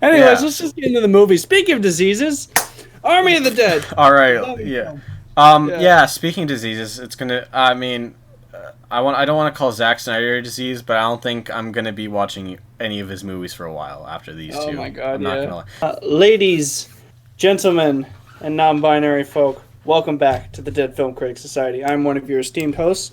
Anyways, Yeah. let's just get into the movie. Speaking of diseases, Army of the Dead. All right. Lovely Yeah. film. Yeah. Yeah. Speaking of diseases, it's gonna. I mean, I don't want to call Zack Snyder a disease, but I don't think I'm gonna be watching any of his movies for a while after these Oh two. my I'm God, not yeah. gonna lie. Ladies, gentlemen, and non-binary folk, welcome back to the Dead Film Critics Society. I'm one of your esteemed hosts,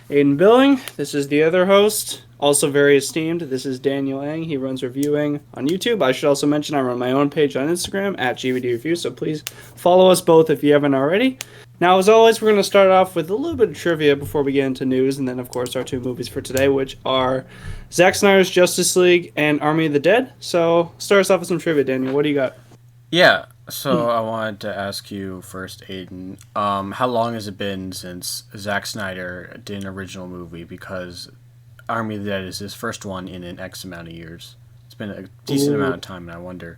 Aiden Billing. This is the other host, also very esteemed. This is Daniel Ang. He runs reviewing on YouTube. I should also mention I run my own page on Instagram at GVD Review, so please follow us both if you haven't already. Now, as always, we're going to start off with a little bit of trivia before we get into news, and then, of course, our two movies for today, which are Zack Snyder's Justice League and Army of the Dead. So, start us off with some trivia, Daniel. What do you got? Yeah. So I wanted to ask you first, Aiden. How long has it been since Zack Snyder did an original movie? Because Army of the Dead is his first one in an X amount of years. It's been a decent amount of time, and I wonder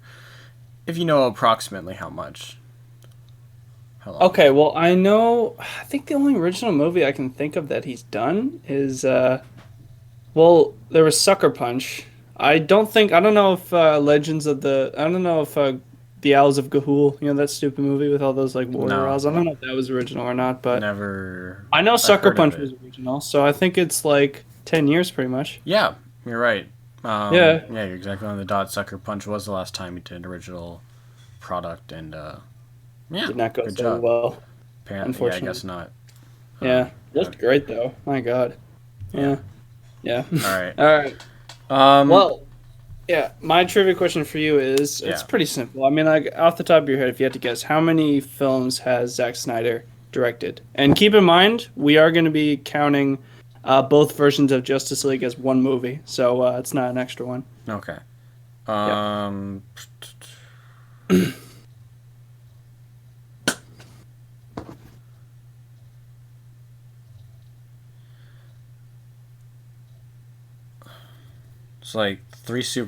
if you know approximately how much. How long? Okay, well, I think the only original movie I can think of that he's done is, well, there was Sucker Punch. I don't know if I don't know if the Owls of Ga'Hoole, that stupid movie with all those, like, warrior No, owls. I don't know if that was original or not, but never. I know I've Sucker heard of Punch it. was original, so I think it's, like, 10 years pretty much. Yeah, you're right. Yeah, Yeah, you're exactly on the dot. Sucker Punch was the last time he did an original product, and yeah, did not go good so job. well, Apparently, yeah, I unfortunately. guess not. Yeah, Uh, looked great, though. My God. yeah. Yeah, yeah. All right. All right. Um. Well, yeah, my trivia question for you is it's Yeah. pretty simple. I mean, like off the top of your head, if you had to guess, how many films has Zack Snyder directed? And keep in mind, we are going to be counting both versions of Justice League as one movie, so it's not an extra one. Okay. Yep. Um. It's like three three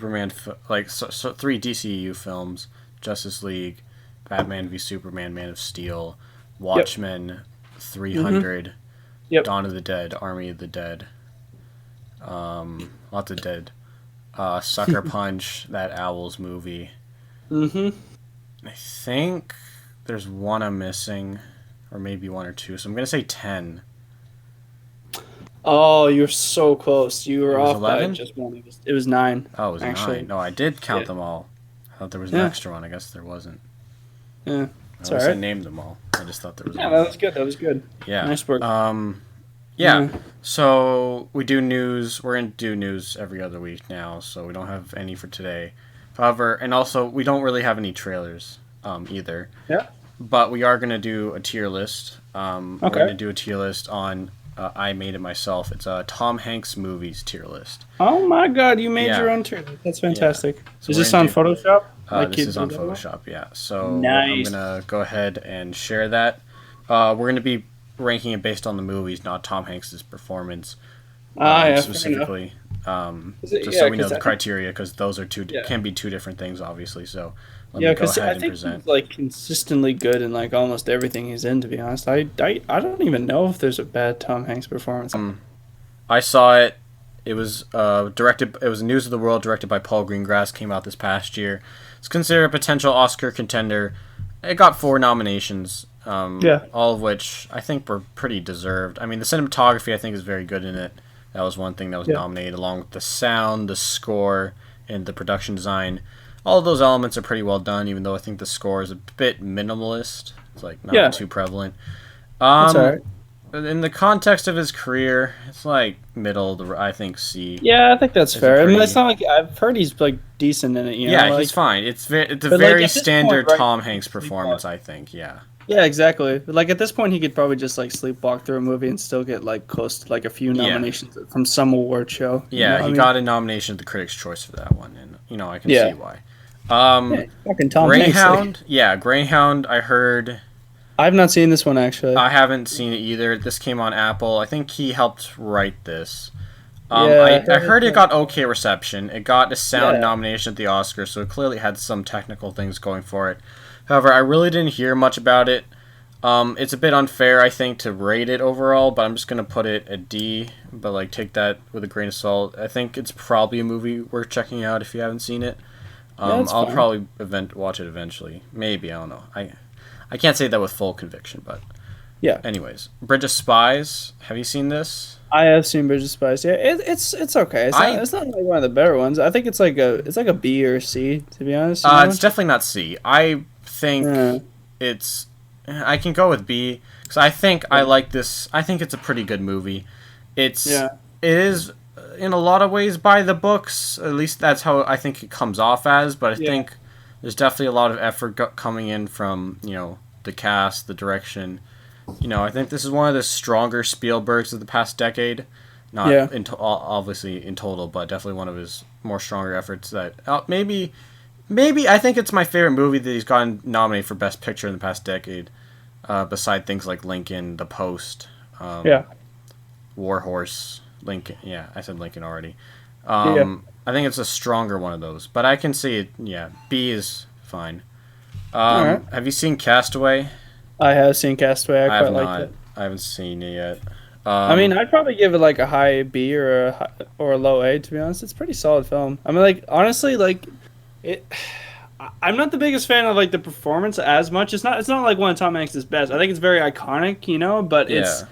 DCU films: Justice League, Batman v Superman, Man of Steel, Yep. Watchmen, Mm-hmm. 300, Yep. Dawn of the Dead, Army of the Dead, lots of dead. Sucker Punch, that Owls movie. Mm-hmm. I think there's one I'm missing, or maybe one or two. So I'm gonna say 10. Oh, you're so close. You It were was off by 11. just one. It was nine, Oh, it was nine. actually. No, I did count Yeah. them all. I thought there was an Yeah. extra one. I guess there wasn't. Yeah. At It's all least I right. named them all. I just thought there was Yeah, one that more. was good. That was good. Yeah. Nice work. Yeah. Yeah. So we do news. We're gonna do news every other week now. So we don't have any for today. However, and also we don't really have any trailers either. Yeah. But we are gonna do a tier list. We're Okay. gonna do a tier list on. I made it myself. It's a Tom Hanks movies tier list. Oh my God, you made your Yeah. own turn. That's Yeah. fantastic. So Is we're this gonna on do. Photoshop? Like This you is on did that one? Photoshop, yeah. So I'm Nice. gonna go ahead and share that. We're gonna be ranking it based on the movies, not Tom Hanks's performance Yeah, fair enough. specifically. Just Yeah, so we know because the criteria, because those are two yeah, can be two different things, obviously. So let yeah, me go because I ahead and think present. he's like consistently good in like almost everything he's in. To be honest, I don't even know if there's a bad Tom Hanks performance. I saw it. It was directed. It was News of the World, directed by Paul Greengrass. Came out this past year. It's considered a potential Oscar contender. It got 4 nominations, Yeah, all of which I think were pretty deserved. I mean, the cinematography I think is very good in it. That was one thing that was yeah, nominated, along with the sound, the score, and the production design. All of those elements are pretty well done, even though I think the score is a bit minimalist. It's like not yeah. too prevalent. That's all Um, right. in the context of his career, it's like middle. I think C Yeah, I think that's is a fair. I mean, it's pretty. not like I've heard he's like decent in it. Yeah, he's Like, fine. It's a but like very at this point, standard right? Tom He could Hanks sleepwalk. performance, I think. Yeah. Yeah, exactly. Like at this point, he could probably just like sleepwalk through a movie and still get like close to like a few Yeah. nominations from some award show. Yeah, I he mean, got a nomination at the Critics' Choice for that one, and I can see yeah, why. yeah, fucking Tom Hanks. Like, Greyhound, yeah, Greyhound. I heard. I've not seen this one actually. I haven't seen it either. This came on Apple. I think he helped write this. Yeah, I heard it it's, got okay reception. It got a sound yeah, nomination at the Oscars, so it clearly had some technical things going for it. However, I really didn't hear much about it. It's a bit unfair, I think, to rate it overall, but I'm just gonna put it a D. But like, take that with a grain of salt. I think it's probably a movie worth checking out if you haven't seen it. Yeah, that's I'll fine. probably watch it eventually. Maybe, I don't know. I can't say that with full conviction, but Yeah, anyways, Bridge of Spies. Have you seen this? I have seen Bridge of Spies. Yeah, it's okay. I It's not like one of the better ones. I think it's like a B or a C, to be honest. You know? It's definitely not C. I Yeah. think it's. I can go with B because I think I like this. I think it's a pretty good movie. It's Yeah. it is in a lot of ways by the books. At least that's how I think it comes off as. But I Yeah. think there's definitely a lot of effort coming in from the cast, the direction. I think this is one of the stronger Spielbergs of the past decade. Yeah. Not obviously in total, but definitely one of his more stronger efforts. That maybe I think it's my favorite movie that he's gotten nominated for Best Picture in the past decade. Beside things like Lincoln, The Post, Yeah. War Horse, Lincoln. Yeah, I said Lincoln already. Yeah. I think it's a stronger one of those, but I can see it. Yeah, B is fine. All right. Have you seen Castaway? I have seen Castaway. I I have quite liked not. it. I haven't seen it yet. I mean, I'd probably give it like a high B or a low A. To be honest, it's a pretty solid film. I mean, like honestly, like it. I'm not the biggest fan of like the performance as much. It's not like one of Tom Hanks' best. I think it's very iconic, but Yeah,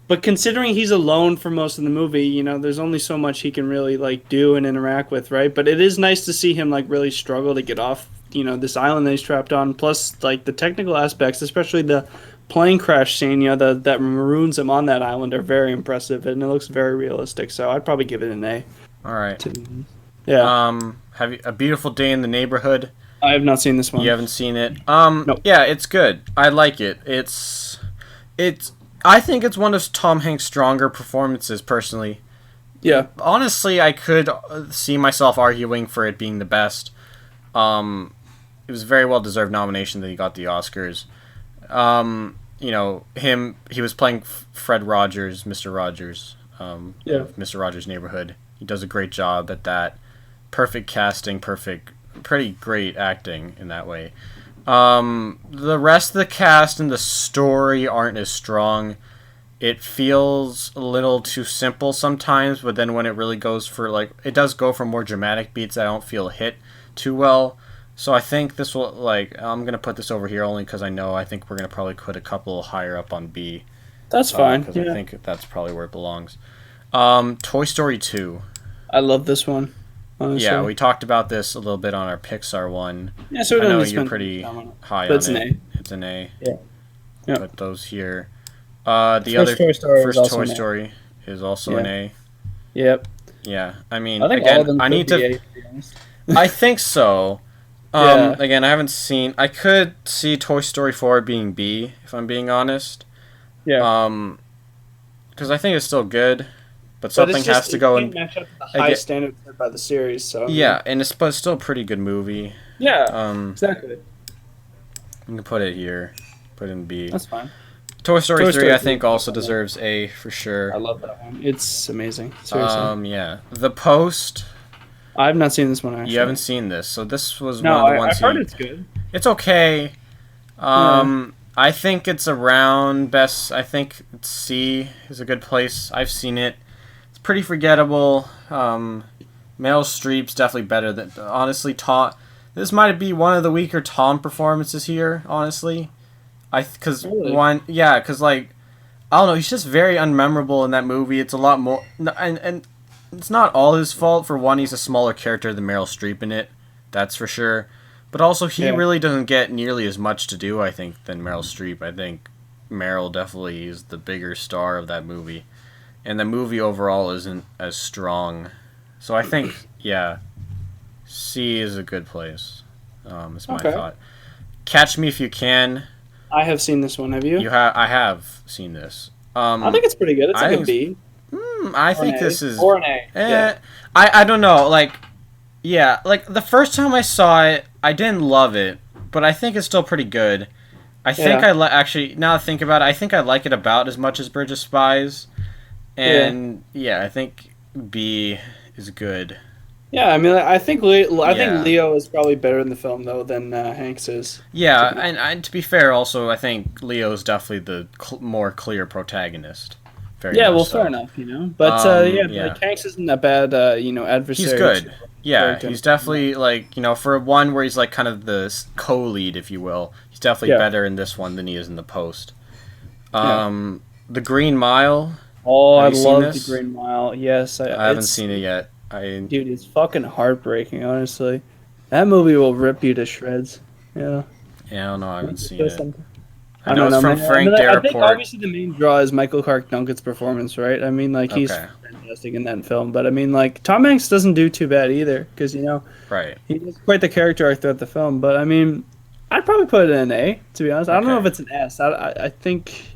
but considering he's alone for most of the movie, there's only so much he can really like do and interact with, right? But it is nice to see him like really struggle to get off, this island that he's trapped on. Plus, like the technical aspects, especially the plane crash scene, that maroons him on that island are very impressive and it looks very realistic. So I'd probably give it an A. all right. Yeah, Have you A Beautiful Day in the Neighborhood? I have not seen this one. You haven't seen it? Nope. Yeah, it's good. I like it. It's. I think it's one of Tom Hanks' stronger performances, personally. Yeah, Honestly, I could see myself arguing for it being the best. It was a very well deserved nomination that he got the Oscars. He was playing Fred Rogers, Mr. Rogers, Yeah. of Mr. Rogers' Neighborhood. He does a great job at that. Perfect casting, pretty great acting in that way. The rest of the cast and the story aren't as strong. It feels a little too simple sometimes, but then when it really goes for it does go for more dramatic beats that I don't feel hit too well. So I think this will I'm gonna put this over here only because I think we're gonna probably put a couple higher up on B. that's fine. Because Yeah. I think that's probably where it belongs. Toy Story 2. I love this one. Honestly. Yeah, we talked about this a little bit on our Pixar one. Yeah, so we I don't know need to you're spend pretty time on it. high But on it's an it. A. It's an A. Yeah. Yeah. Put those here. The First other Toy Story is first also Toy an A. Story is also an Yeah. A. Yep. Yeah, I mean, I think all of again, them I could need be to. A, to be honest. I think so. Yeah. Again, I haven't seen. I could see Toy Story 4 being B if I'm being honest. Yeah. Because I think it's still good, but But something it's just, has to it go can't in. match up to the I high get- standards set by the series. So Yeah, but it's still a pretty good movie. Yeah. Exactly. You can put it here. Put in B. That's fine. Toy Story Toy 3, Story I 3 think, is also awesome. deserves A for sure. I love that one. It's amazing. Seriously. Yeah. The Post. I've not seen this one actually. You haven't seen this, so this was No, one of the ones I've heard he- it's good. It's okay. I think it's around best. I think C is a good place. I've seen it. It's pretty forgettable. Meryl Streep's definitely better than honestly. Tom, this might be one of the weaker Tom performances here. Honestly, because Really? I don't know. He's just very unmemorable in that movie. It's a lot more, and it's not all his fault. For one, he's a smaller character than Meryl Streep in it. That's for sure. But also, he Yeah. really doesn't get nearly as much to do, I think, than Meryl Streep. I think Meryl definitely is the bigger star of that movie. And the movie overall isn't as strong. So I think, yeah, C is a good place. Is my Okay. thought. Catch Me If You Can. I have seen this one. Have you? I have seen this. I think it's pretty good. It's I like a think B. I Or think an A. this is... Or an A. Yeah. I don't know. Yeah, the first time I saw it, I didn't love it, but I think it's still pretty good. I think Yeah. actually, now that I think about it, I think I like it about as much as Bridge of Spies. And yeah, I think B is good. Yeah, I mean, I think Yeah. think Leo is probably better in the film though than Hanks is. Yeah, and to be fair, also I think Leo's definitely the more clear protagonist. very Yeah, much well, fair so. enough, But Yeah, like Hanks isn't a bad he's adversary to good. Yeah, character. he's definitely like for one where he's like kind of the co-lead, if you will. He's definitely Yeah, better in this one than he is in the Post. yeah. The Green Mile. Oh, Have I you seen love the this? Green Mile. Yes, I haven't seen it yet. dude, it's fucking heartbreaking. Honestly, that movie will rip you to shreds. Yeah, Yeah, I don't know. I haven't seen Just it. something. I I know don't it's know, from man. I Frank mean, I think Darabont. obviously the main draw is Michael Clark Duncan's performance, right? I mean, like he's Okay, fantastic in that film, but I mean, like Tom Hanks doesn't do too bad either, because right. he does quite the character arc throughout the film. But I mean, I'd probably put it in an A, to be honest. I don't know if Okay. it's an S. I think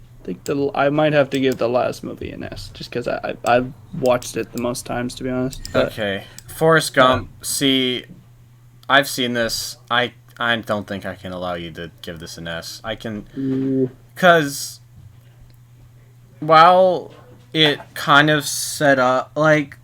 I might have to give the last movie an S, just because I've watched it the most times, to be honest. But Okay. Forrest yeah. Gump. See, I've seen this. I don't think I can allow you to give this an S. I can, Ooh. cause while it kind of set up like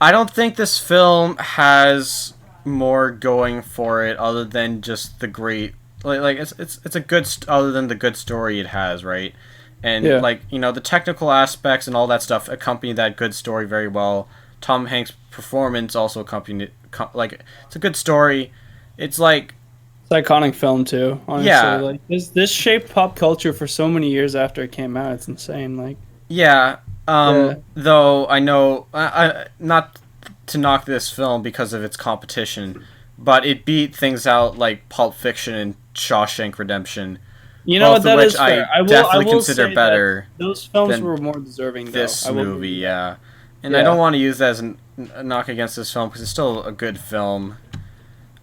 I don't think this film has more going for it other than just the great like it's a good other than the good story it has, right? And Yeah. like the technical aspects and all that stuff accompany that good story very well. Tom Hanks' performance also accompanied it. Like it's a good story. It's like It's an iconic film too, honestly. yeah, Like this shaped pop culture for so many years after it came out. It's insane. Like yeah. yeah, Though I know not to knock this film because of its competition, but it beat things out like Pulp Fiction and Shawshank Redemption, you know what? both of That which is fair. I I definitely will consider say that better those films than were more deserving, though. this I will give movie. you that. Yeah, and I don't Yeah. want to use that as a knock against this film because it's still a good film.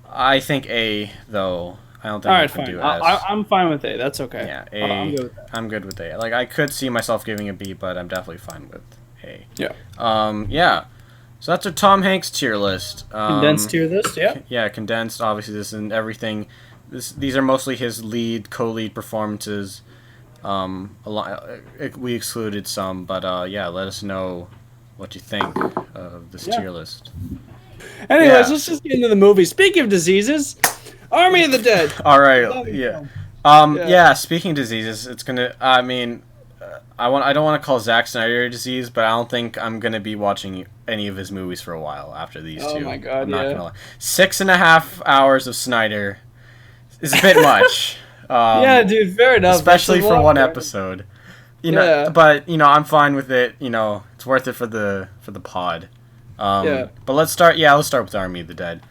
I think A though. I don't All think I right, can fine. do S. I'm fine with A. That's okay. Yeah, I'm A. good with that. I'm good with A. Like I could see myself giving a B, but I'm definitely fine with A. Yeah. Yeah. So that's our Tom Hanks tier list. Condensed tier list. Yeah. Yeah, condensed. Obviously, this and everything. These are mostly his co-lead performances. We excluded some, but yeah, let us know what you think of this Yeah. tier list. Anyways, Yeah. let's just get into the movie. Speaking of diseases, Army of the Dead. All right. Zombie Yeah. film. Yeah. Speaking of diseases, it's gonna. I mean, I don't want to call Zack Snyder a disease, but I don't think I'm gonna be watching any of his movies for a while after these Oh two. my God, I'm not yeah. gonna lie. 6.5 hours of Snyder is a bit much. Yeah, dude. Fair enough. Especially That's a for lot, one man. episode. Yeah. But I'm fine with it. It's worth it for the pod. Yeah. But let's start. Yeah, let's start with Army of the Dead.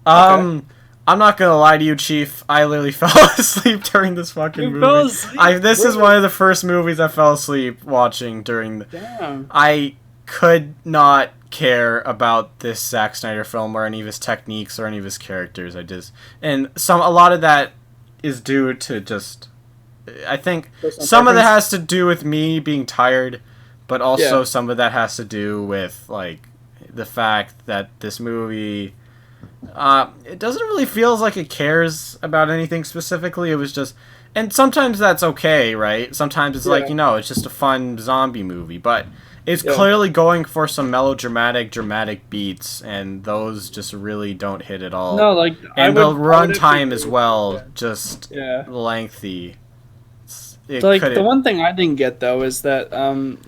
Okay. I'm not gonna lie to you, Chief. I literally fell asleep during this fucking You movie. fell asleep? This is Really? one of the first movies I fell asleep watching during. Damn. I could not care about this Zack Snyder film or any of his techniques or any of his characters. A lot of that is due to just. I think Personal some of that preference? has to do with me being tired, but also Yeah. some of that has to do with like the fact that this movie it doesn't really feel like it cares about anything specifically. It was just, and sometimes that's okay, right? Sometimes it's like Yeah. it's just a fun zombie movie, but it's Yeah. clearly going for some melodramatic, dramatic beats, and those just really don't hit at all. No, like And the runtime as actually well, agree. just Yeah. lengthy. It Like couldn't. the one thing I didn't get though is that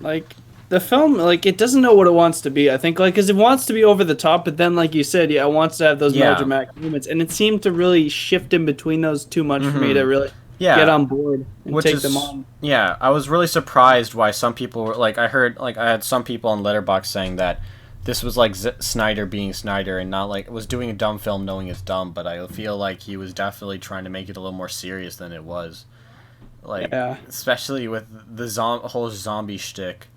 like the film like it doesn't know what it wants to be. I think like because it wants to be over the top, but then like you said, yeah, it wants to have those Yeah. melodramatic moments, and it seemed to really shift in between those too much for me to really Yeah. get on board and Which take is them on. yeah, I was really surprised why some people were like I had some people on Letterboxd saying that this was like Snyder being Snyder and not like was doing a dumb film knowing it's dumb, but I feel like he was definitely trying to make it a little more serious than it was. Like Yeah. especially with the whole zombie shtick.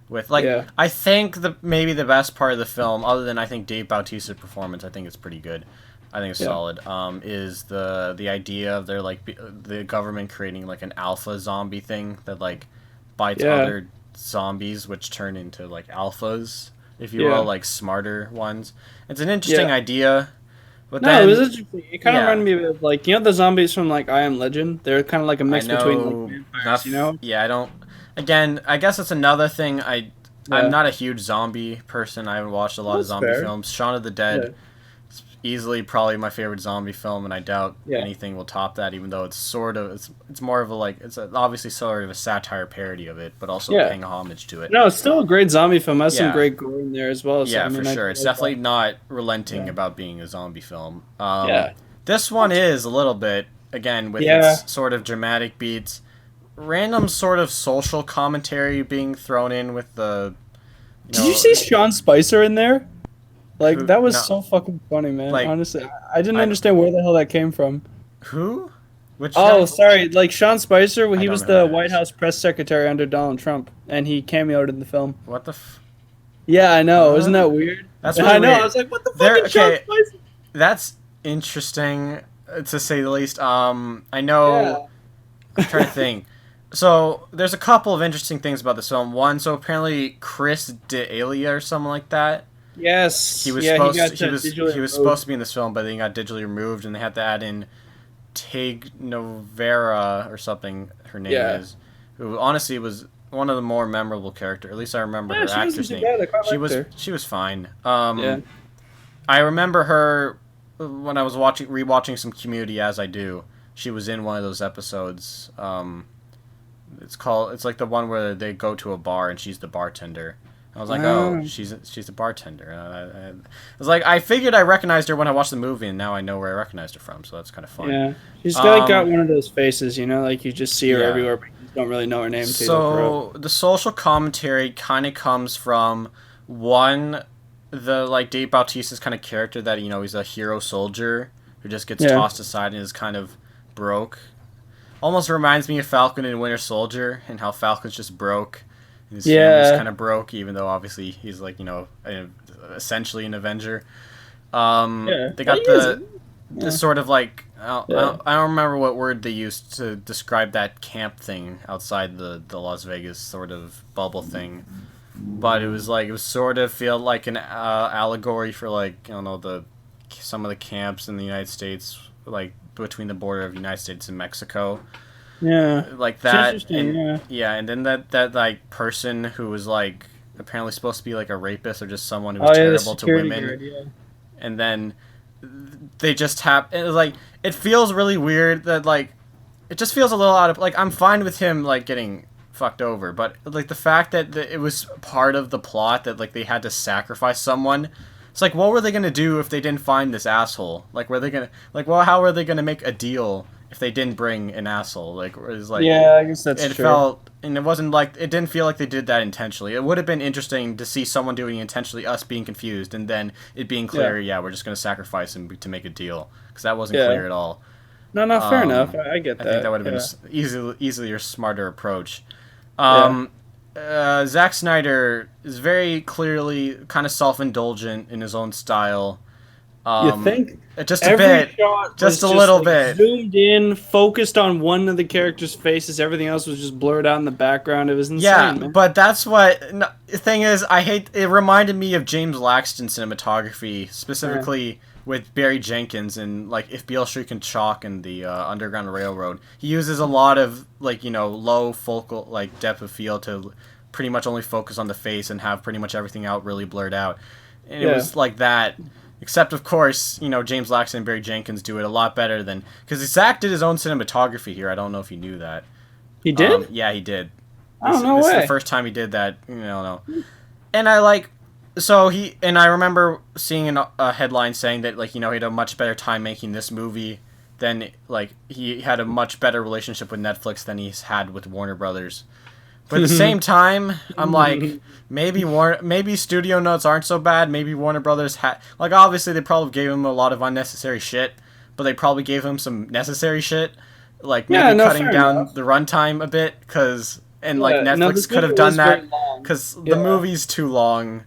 With Yeah. I think maybe the best part of the film, other than I think Dave Bautista's performance, I think it's pretty good. I think it's Yeah. solid. Is the idea of the government creating like an alpha zombie thing that like bites Yeah. other zombies, which turn into like alphas, if you Yeah. will, like smarter ones. It's an interesting Yeah. idea, but No, then it was interesting. It kind of yeah. reminded me of like the zombies from like I Am Legend. They're kind of like a I mix between know, like vampires, Yeah, I don't. Again, I guess that's another thing. Yeah. I'm not a huge zombie person. I haven't watched a lot of That's zombie fair. films. Shaun of the Dead easily probably my favorite zombie film, and I doubt Yeah. anything will top that. Even though it's more of a like obviously sort of a satire parody of it, but also Yeah. paying homage to it. No, it's still a great zombie film. It has some Yeah, great gore in there as well. So I yeah, for mean, I sure. do It's like definitely that. not relenting Yeah. about being a zombie film. Yeah. This one is a little bit again with Yeah. its sort of dramatic beats, random sort of social commentary being thrown in with the you Did you know see Sean Spicer in there? Like who that was no so fucking funny, man. like Honestly, I didn't I understand where the hell that came from. who which Oh, guy? sorry. Like Sean Spicer, I he don't was know who the that White is. House press secretary under Donald Trump, and he cameoed in the film. What the f- Yeah, I know. Isn't that weird? That's really I know. I weird. was like, what the There fucking Sean okay, Spicer? that's interesting to say the least. I know Yeah. I'm trying to think. So there's a couple of interesting things about this film. One, so apparently Chris D'Elia or something like that. Yes. He was Yeah, he supposed got he was digitally he was removed. supposed to be in this film, but then he got digitally removed, and they had to add in Tig Novera or something. Her name Yeah. is, who honestly was one of the more memorable characters. At least I remember Yeah, her she wasn't actor's too name. bad. I quite liked her. She was fine. Yeah. I remember her when I was rewatching some Community as I do. She was in one of those episodes. It's like the one where they go to a bar and she's the bartender. I was like, oh, Oh. she's a bartender. I was like, I figured I recognized her when I watched the movie, and now I know where I recognized her from. So that's kind of fun. Yeah. She's got Um, one of those faces, like you just see her yeah. everywhere, but you don't really know her name till you look her up. So the social commentary kind of comes from one, the like Dave Bautista's kind of character that he's a hero soldier who just gets Yeah. tossed aside and is kind of broke. Almost reminds me of Falcon and Winter Soldier and how Falcon's just broke. And his family's Yeah. kind of broke, even though obviously he's like essentially an Avenger. Yeah. They got He is. the sort of like Yeah. I don't remember what word they used to describe that camp thing outside the Las Vegas sort of bubble thing, but it was sort of feel like an allegory for like I don't know some of the camps in the United States, like between the border of the United States and Mexico, Yeah. like It's that. interesting, And yeah. and then that like person who was like apparently supposed to be like a rapist or just someone who Oh was yeah, the terrible to security women, guard, yeah. and then they just have it was like it feels really weird that like it just feels a little out of like I'm fine with him like getting fucked over, but like the fact that it was part of the plot that like they had to sacrifice someone. It's like, what were they gonna do if they didn't find this asshole? Like, were they gonna how were they gonna make a deal if they didn't bring an asshole? Like, it was like Yeah, I guess that's it true. felt, and it wasn't like it didn't feel like they did that intentionally. It would have been interesting to see someone doing it intentionally, us being confused, and then it being clear, yeah, we're just gonna sacrifice him to make a deal, because that wasn't Yeah. clear at all. No, fair enough. I get I that. think that would have been yeah. easily a smarter approach. Yeah. Zack Snyder is very clearly kind of self-indulgent in his own style. You think? Just a Every bit, shot just was a little like, bit. zoomed in, focused on one of the characters' faces. Everything else was just blurred out in the background. It was insane, Yeah, man. but that's what no, the thing is. I hate it. Reminded me of James Laxton cinematography, specifically with Barry Jenkins and like If Beale Street Can Chalk and the Underground Railroad. He uses a lot of like low focal like depth of field to pretty much only focus on the face and have pretty much everything out really blurred out. And it was like that. Except, of course, James Laxton and Barry Jenkins do it a lot better than... Because Zach did his own cinematography here. I don't know if you knew that. He did? Yeah, he did. Oh, no This is way. the first time he did that. No. And I like... So he... And I remember seeing a headline saying that, like, he had a much better time making this movie than, like, he had a much better relationship with Netflix than he's had with Warner Brothers. But at the same time, I'm like, maybe studio notes aren't so bad. Maybe Warner Brothers had, like, obviously they probably gave him a lot of unnecessary shit, but they probably gave him some necessary shit, like maybe cutting down enough. the runtime a bit, like Netflix this could have movie done was that very long. because Yeah. the movie's too long.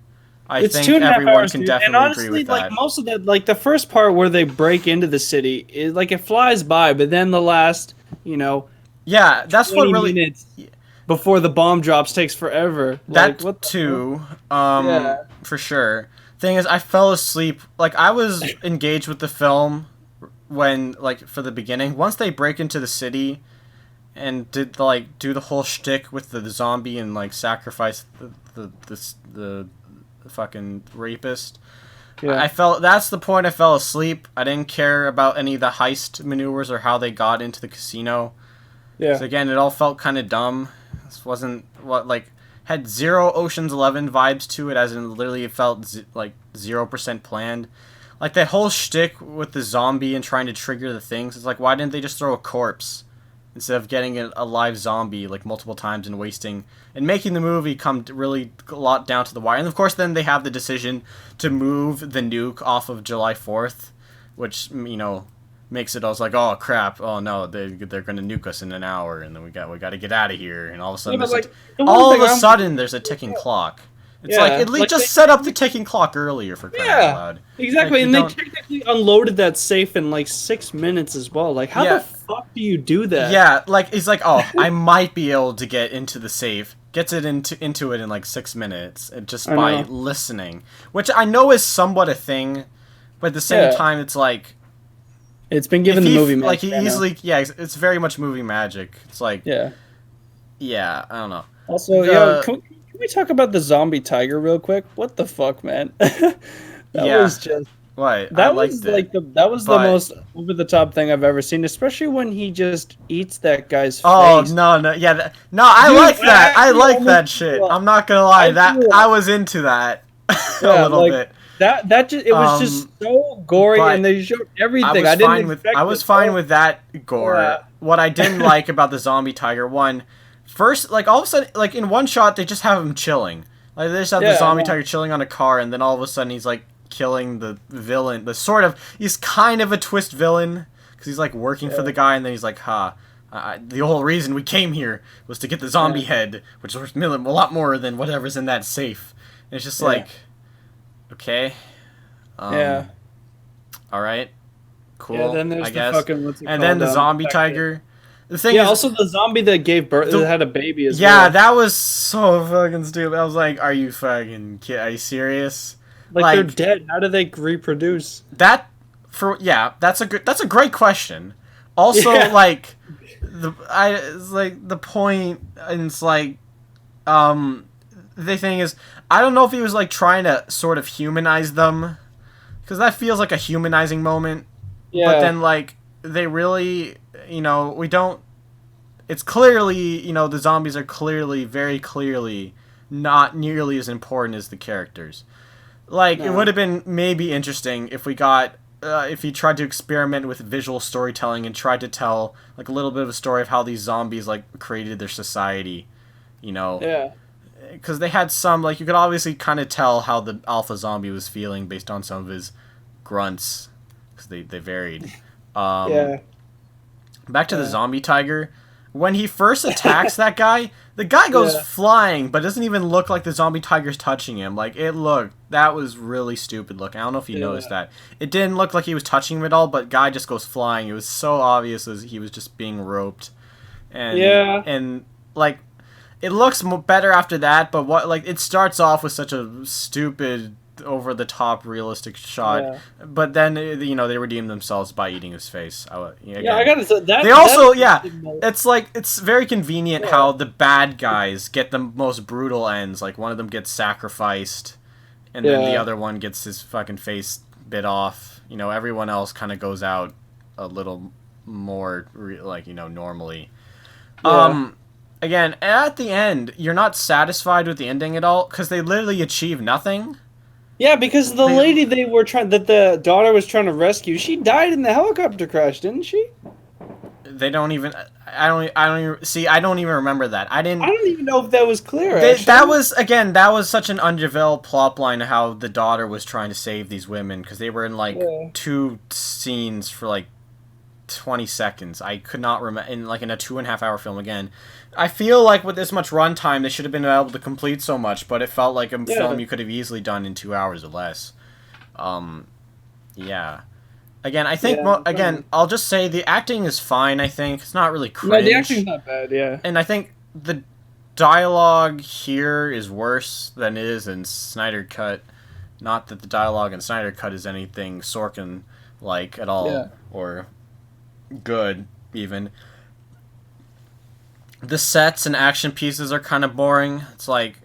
I think 2.5 everyone hours, can dude. definitely and honestly, agree with like that. most of that, like the first part where they break into the city, it flies by, but then the last, Yeah, that's what 20 really. minutes before the bomb drops takes forever. That Like, what the too, Yeah. for sure. Thing is, I fell asleep. Like I was engaged with the film when, like, for the beginning. Once they break into the city and do the whole shtick with the zombie and like sacrifice the fucking rapist. Yeah. I felt that's the point I fell asleep. I didn't care about any of the heist maneuvers or how they got into the casino. Yeah. So again, it all felt kind of dumb. This wasn't what like had zero Ocean's 11 vibes to it, as in literally it felt like 0% planned. Like that whole shtick with the zombie and trying to trigger the things. It's like, why didn't they just throw a corpse instead of getting a live zombie like multiple times and wasting and making the movie come really a lot down to the wire? And of course, then they have the decision to move the nuke off of July 4th, which makes it. I was like, oh crap! Oh no, they're gonna nuke us in an hour, and then we got to get out of here. And all of a sudden, there's a ticking clock. It's like at least just set up the ticking clock earlier for crying out loud. Exactly, and they technically unloaded that safe in like 6 minutes as well. Like, how the fuck do you do that? Yeah, like he's like, oh, I might be able to get into the safe. Gets it into it in like 6 minutes, and just by listening, which I know is somewhat a thing, but at the same time, it's like it's been given the movie magic. Like he easily, it's very much movie magic. It's like, I don't know. Also, can we talk about the zombie tiger real quick? What the fuck, man? That was just what that was like the most over the top thing I've ever seen, especially when he just eats that guy's face. Oh no, I like that. I like that shit. I'm not gonna lie, I was into that a little bit. That just it was just so gory, and they showed everything. I was fine with that gore. Yeah. What I didn't like about the zombie tiger first, like all of a sudden, like in one shot, they just have him chilling. Like they just have the zombie tiger chilling on a car, and then all of a sudden he's like killing the villain. He's kind of a twist villain because he's like working for the guy, and then he's like, the whole reason we came here was to get the zombie head, which is worth a lot more than whatever's in that safe. And it's just like, okay, all right, cool. Yeah, then there's the zombie tiger. The thing is, also the zombie that gave birth that had a baby as well. Yeah, that was so fucking stupid. I was like, are you fucking kidding? Are you serious? Like they're dead. How do they reproduce? That's a great question. Also, the point, and it's like, the thing is, I don't know if he was like trying to sort of humanize them, because that feels like a humanizing moment. Yeah. But then like they really, we don't. It's clearly, the zombies are clearly, very clearly, not nearly as important as the characters. Like, it would have been maybe interesting if we got, if he tried to experiment with visual storytelling and tried to tell, like, a little bit of a story of how these zombies, like, created their society, Yeah. Because they had some, like, you could obviously kind of tell how the alpha zombie was feeling based on some of his grunts, because they varied. Back to the zombie tiger. When he first attacks that guy, the guy goes flying, but doesn't even look like the zombie tiger's touching him. Like, that was really stupid looking. I don't know if you noticed that. It didn't look like he was touching him at all, but guy just goes flying. It was so obvious as he was just being roped. And like, it looks better after that, but it starts off with such a stupid, over-the-top realistic shot, but then they redeem themselves by eating his face. I gotta say that. They also, it's like it's very convenient how the bad guys get the most brutal ends. Like one of them gets sacrificed, and then the other one gets his fucking face bit off. Everyone else kind of goes out a little more normally. Again, at the end, you're not satisfied with the ending at all because they literally achieve nothing. Yeah, because the lady that the daughter was trying to rescue, she died in the helicopter crash, didn't she? They don't even. I don't even remember that. I don't even know if that was clear. That was such an undeveloped plot line of how the daughter was trying to save these women because they were in two scenes for 20 seconds. I could not remember in a 2.5 hour film again. I feel like with this much runtime, they should have been able to complete so much, but it felt like a film you could have easily done in 2 hours or less. Again, I think I'll just say the acting is fine. I think it's not really cringe. No, the acting's not bad. Yeah, and I think the dialogue here is worse than it is in Snyder Cut. Not that the dialogue in Snyder Cut is anything Sorkin like at all, or good even. The sets and action pieces are kind of boring. It's like,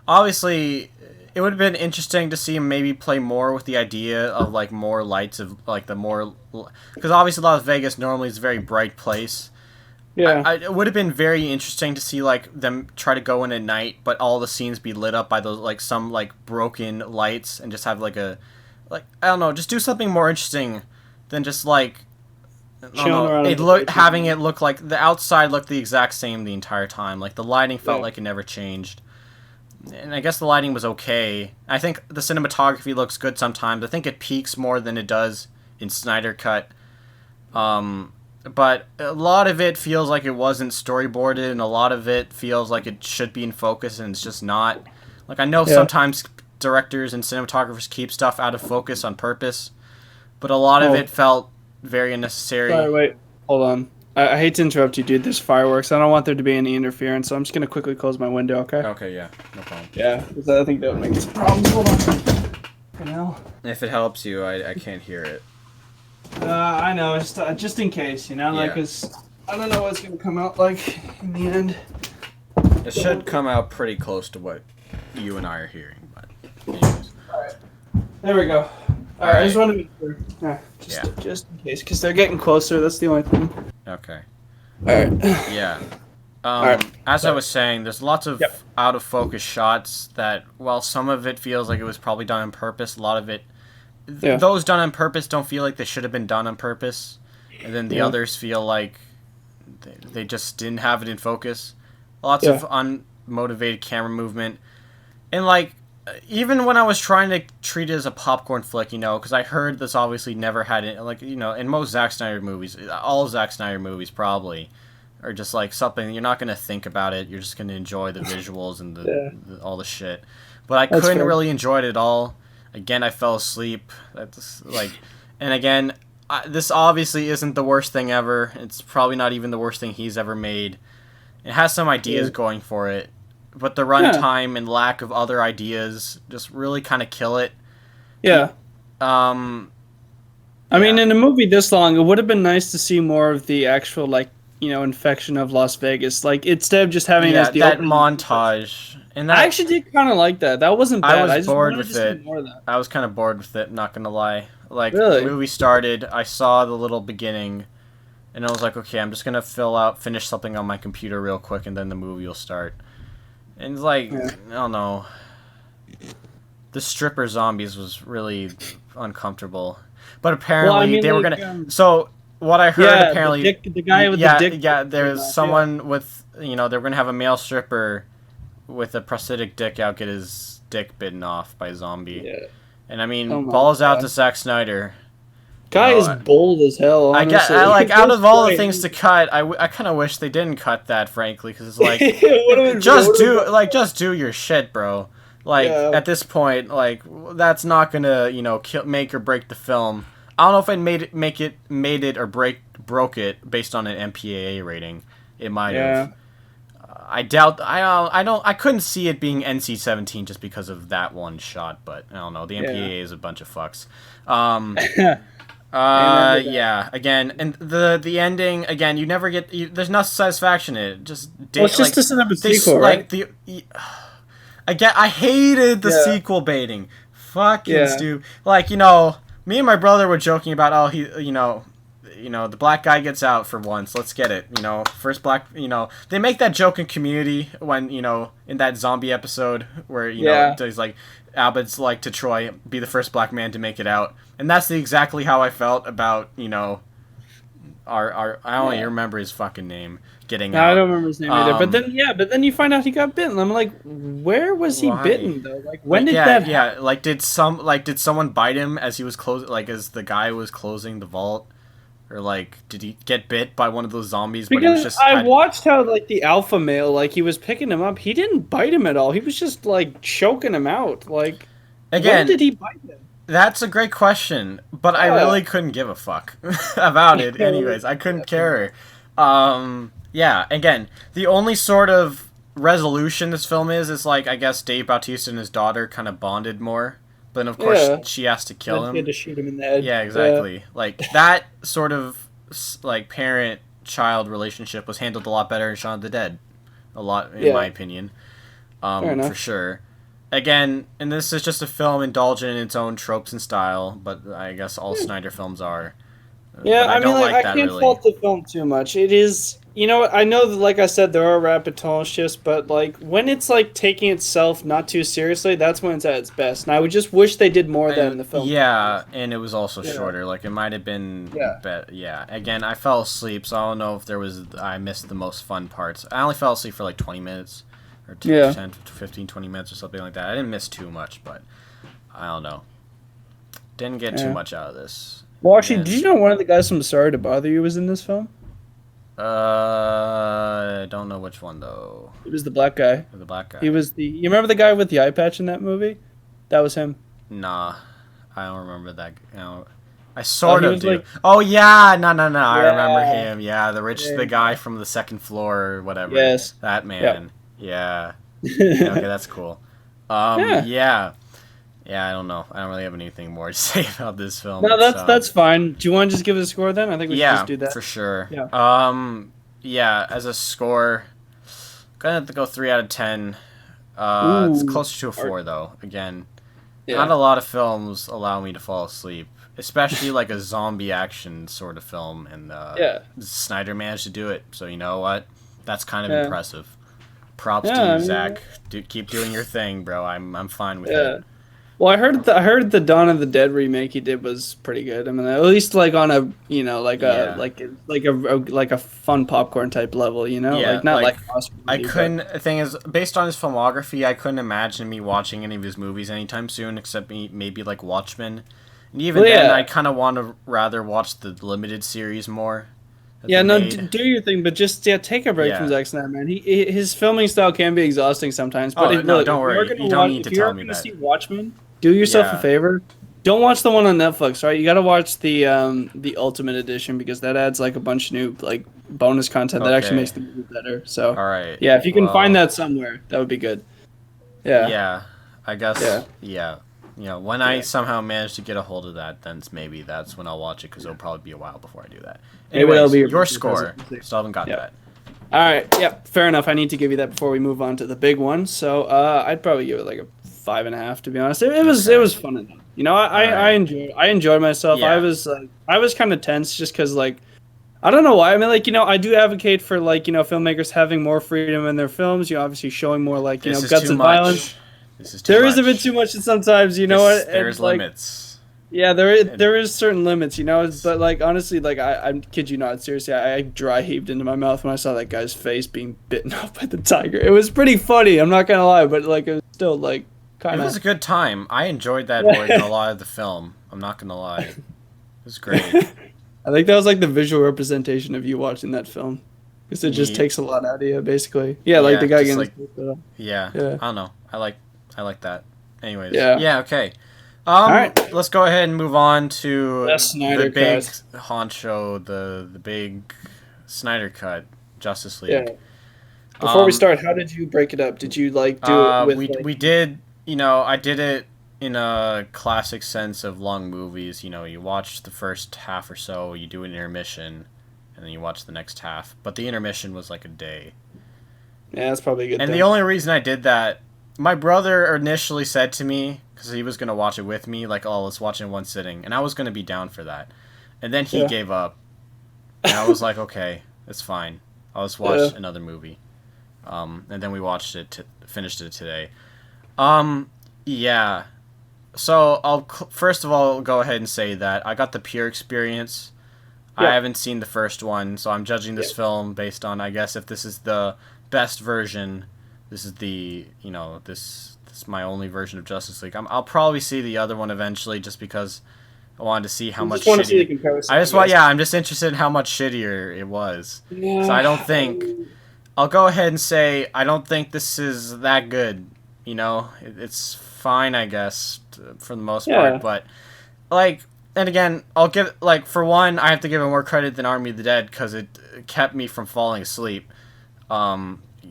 obviously it would have been interesting to see him maybe play more with the idea of like more lights of like the more, because obviously Las Vegas normally is a very bright place. Yeah. It would have been very interesting to see like them try to go in at night, but all the scenes be lit up by those like some like broken lights, and just have like a like I don't know, just do something more interesting than just like I don't know, having it look like the outside looked the exact same the entire time. Like the lighting felt like it never changed. And I guess the lighting was okay. I think the cinematography looks good sometimes. I think it peaks more than it does in Snyder Cut. But a lot of it feels like it wasn't storyboarded, and a lot of it feels like it should be in focus, and it's just not. Like, I know sometimes directors and cinematographers keep stuff out of focus on purpose, but a lot of it felt very unnecessary. Sorry, wait. Hold on. I hate to interrupt you, dude. There's fireworks. I don't want there to be any interference, so I'm just going to quickly close my window, okay? Okay, yeah. No problem. Yeah, because I think that would make some problems. Hold on. Fucking hell. If it helps you, I can't hear it. I know. Just in case, you know? Like, cause I don't know what's going to come out like in the end. It should come out pretty close to what you and I are hearing, but anyways. Alright. There we go. Alright, I just want to make sure. Just in case, because they're getting closer. That's the only thing. Okay. Alright. Yeah. As I was saying, there's lots of out-of-focus shots that, while some of it feels like it was probably done on purpose, a lot of it, those done on purpose don't feel like they should have been done on purpose. And then the others feel like they just didn't have it in focus. Lots of unmotivated camera movement. And, like, even when I was trying to treat it as a popcorn flick, you know, because I heard this obviously never had it, like, you know, in most Zack Snyder movies, all Zack Snyder movies probably, are just like something, you're not going to think about it, you're just going to enjoy the visuals and all the shit. But I couldn't really enjoy it at all. Again, I fell asleep. That's like, and again, this obviously isn't the worst thing ever. It's probably not even the worst thing he's ever made. It has some ideas going for it, but the runtime and lack of other ideas just really kind of kill it. Yeah. I mean, in a movie this long, it would have been nice to see more of the actual, like, you know, infection of Las Vegas. Like, instead of just having as the that montage. And that, I actually did kind of like that. That wasn't bad. I was bored with it. I was kind of bored with it, not gonna lie. Like, the movie started, I saw the little beginning, and I was like, okay, I'm just gonna finish something on my computer real quick, and then the movie will start. And it's like, I don't know. The stripper zombies was really uncomfortable. But apparently they were gonna... So, what I heard apparently... The guy with the dick... Yeah, there's someone with... You know, they were gonna have a male stripper with a prosthetic dick out get his dick bitten off by a zombie. Yeah. And I mean, balls out to Zack Snyder. Guy is bold as hell, honestly. I like, out of all the things to cut, I kind of wish they didn't cut that, frankly, because it's like, just do your shit, bro. Like, at this point, like, that's not gonna, you know, make or break the film. I don't know if it made it or broke it based on an MPAA rating. It might have. I doubt. I couldn't see it being NC-17 just because of that one shot. But I don't know. The MPAA is a bunch of fucks. Again, and the ending again. You never get. There's no satisfaction in it. It's just to set up a sequel, right? Again, I hated the sequel baiting. Fucking stupid. Like, you know, me and my brother were joking about, oh, the black guy gets out for once. Let's get it. You know, first black, you know, they make that joke in Community when, you know, in that zombie episode where, you know, he's like, Abbott's like to Troy, be the first black man to make it out. And that's exactly how I felt about, you know, our I don't even remember his fucking name getting out. I don't remember his name either. But then you find out he got bitten. I'm like, where was he bitten though? Like, when did that happen? Yeah, like did someone bite him as he was as the guy was closing the vault? Or, like, did he get bit by one of those zombies? Because but it was just I watched how, like, the alpha male, like, he was picking him up. He didn't bite him at all. He was just, like, choking him out. Like, again, when did he bite him? That's a great question, but I really couldn't give a fuck about it. Anyways, I couldn't care. Again, the only sort of resolution this film is like, I guess Dave Bautista and his daughter kind of bonded more. But then, of course, she has to kill him. He had to shoot him in the head. Yeah, exactly. Yeah. Like, that sort of, like, parent-child relationship was handled a lot better in Shaun of the Dead. A lot, in my opinion. For sure. again, and this is just a film indulging in its own tropes and style, but I guess all Yeah. Snyder films are. Yeah, But I I mean, don't like like I that can't really. fault the film too much. It is, you know, I know that, like I said, there are rapid tonal shifts, but like when it's like taking itself not too seriously, that's when it's at its best. And I would just wish they did more of that in the film. Yeah, and it was also Yeah, shorter. Like it might have been, yeah, yeah. Again, I fell asleep, so I don't know if I missed the most fun parts. I only fell asleep for like 20 minutes, or yeah, 10, 15, 20 minutes or something like that. I didn't miss too much, but I don't know. Didn't get too yeah. much out of this. Well, And actually, did you then, know one of the guys from Sorry to Bother You was in this film? I don't know which one though. He was the black guy. The black He guy. was the. You remember the guy with the eye patch in that movie? That was him. Nah, I don't remember that. I Oh, sort he of was do. like, Oh yeah, no, no, no. I remember yeah, him. Yeah, yeah, the guy from the second floor or whatever. yes, That yep. man. Yeah. Yeah. Okay, that's cool. Yeah. Yeah. Yeah. I don't know. I don't really have anything more to say about this film. No, It's that's fine. Do you want to just give it a score then? I think we should just yeah, do that. for sure. Yeah. Yeah. As a score, gonna have to go 3 out of 10. It's Ooh. closer to a Or- 4 though. Again, not Yeah. a lot of films allow me to fall asleep, especially like a zombie action sort of film, and Yeah. Snyder managed to do it. So you know what? That's kind of Yeah. impressive. Props to Yeah. I you, mean, Zach. Keep doing your thing, bro. I'm fine with it. yeah. Well, I heard the Dawn of the Dead remake he did was pretty good. I mean, at least like on a Yeah, like a fun popcorn type level. yeah. Like not Like like Oscar I movie, but couldn't. The thing is, based on his filmography, I couldn't imagine me watching any of his movies anytime soon, except maybe like Watchmen. And even well, then, I yeah. kind of want to rather watch the limited series more that they Yeah, no, made. do your thing, but just take a break from Yeah. Zack Snyder, man. His filming style can be exhausting sometimes. But Oh no, look, don't worry. You don't need to if you tell are me gonna that. see Watchmen, do yourself a Yeah. favor. Don't watch the one on Netflix, right? You got to watch the Ultimate Edition because that adds like a bunch of new like bonus content that actually Okay. makes the movie better. So, All right. yeah, if you can find Well, that somewhere, that would be good. Yeah, yeah. I yeah, guess. Yeah. When I yeah. somehow manage to get a hold of that, then maybe that's when I'll watch it because it'll probably be a while before I do that. Maybe that'll Anyways, be your your birthday score. present. Still haven't got Yeah. that. All right. Yep. Fair enough. I need to give you that before we move on to the big one. So I'd probably give it like a 5.5. To be honest, it Okay. was fun enough. All right. I enjoyed myself. Yeah. I was kind of tense just because like I don't know why. I mean, like I do advocate for like filmmakers having more freedom in their films. Obviously showing more like This is guts too and violence. much. This is too There is a bit much. too much sometimes. You know This what? And there's like limits. yeah, And there is certain limits, but like honestly, like I kid you not, seriously, I dry heaved into my mouth when I saw that guy's face being bitten off by the tiger. It was pretty funny, I'm not gonna lie, but like it was still like it kind was of. a good time. I enjoyed that more than a lot of the film. I'm not gonna lie. It was great. I think that was like the visual representation of you watching that film, because it just Ye- takes a lot out of you, basically. Yeah, like Yeah, the guy just getting his like face cut off. yeah. Yeah, I don't know. I like that. Anyways, yeah. yeah. Okay. All right, Let's go ahead and move on to the the Snyder big cut. honcho, the big Snyder cut, Justice Yeah. League. Before we Um, start, how did you break it up? Did you like do it with like? we did. I did it in a classic sense of long movies. You watch the first half or so, you do an intermission, and then you watch the next half. But the intermission was like a day. Yeah, that's probably a good And thing. the only reason I did that, my brother initially said to me, because he was going to watch it with me, like, oh, let's watch it in one sitting. And I was going to be down for that. And then he Yeah. gave up. And I was like, okay, it's fine. I'll just watch Yeah. another movie. And then we watched it, finished it today. Yeah. So first of all go ahead and say that I got the pure experience. I Yeah. haven't seen the first one, so I'm judging this Yeah. film based on, I guess, if this is the best version. This is this is my only version of Justice League. I'll probably see the other one eventually, just because I wanted to see how You much just want to see the shittier. comparison. I just I want, guess. yeah, I'm just interested in how much shittier it was. So I don't think Yeah. I'll go ahead and say I don't think this is that good. It's fine, I guess, for the most Yeah. part. But like, and again, I'll give like for one, I have to give it more credit than Army of the Dead because it kept me from falling asleep.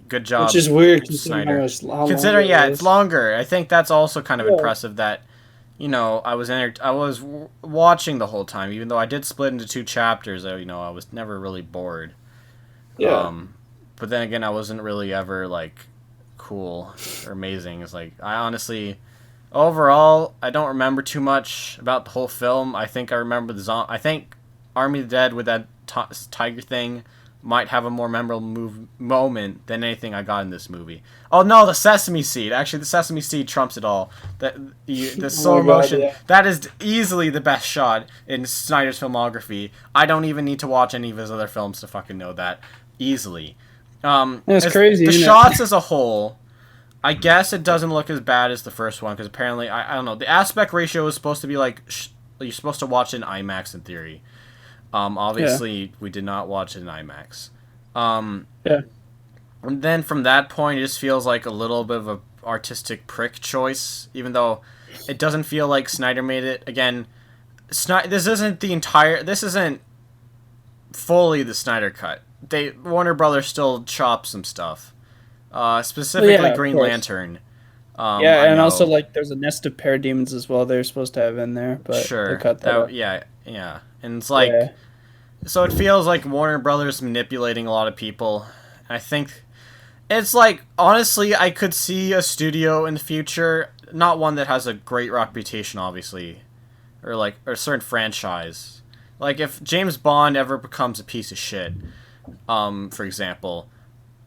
Good job, Which is weird considering Snyder. how long Considering, it yeah, was. it's longer. I think that's also kind of Yeah. impressive that I was watching the whole time, even though I did split into two chapters. I was never really bored. Yeah. But then again, I wasn't really ever like cool or amazing. It's like I honestly, overall, I don't remember too much about the whole film. I think I remember I think Army of the Dead with that tiger thing might have a more memorable moment than anything I got in this movie. Oh no, the sesame seed. Actually, the sesame seed trumps it all. The slow motion, yeah. that is easily the best shot in Snyder's filmography. I don't even need to watch any of his other films to fucking know that. Easily. It's crazy. The Isn't shots as a whole, I guess it doesn't look as bad as the first one, because apparently, I don't know, the aspect ratio is supposed to be like, you're supposed to watch it in IMAX in theory. Obviously, we did not watch it in IMAX. Yeah. And then from that point, it just feels like a little bit of a artistic prick choice, even though it doesn't feel like Snyder made it. Again, this isn't fully the Snyder cut. Warner Brothers still chopped some stuff, specifically of Green course. Lantern. Yeah, I and know. also like there's a nest of parademons as well. They're supposed to have in there, but they Sure. cut that out. Yeah. And it's like, Yeah. so it feels like Warner Brothers manipulating a lot of people. I think it's like, honestly, I could see a studio in the future, not one that has a great reputation, obviously, or a certain franchise. Like if James Bond ever becomes a piece of shit, for example,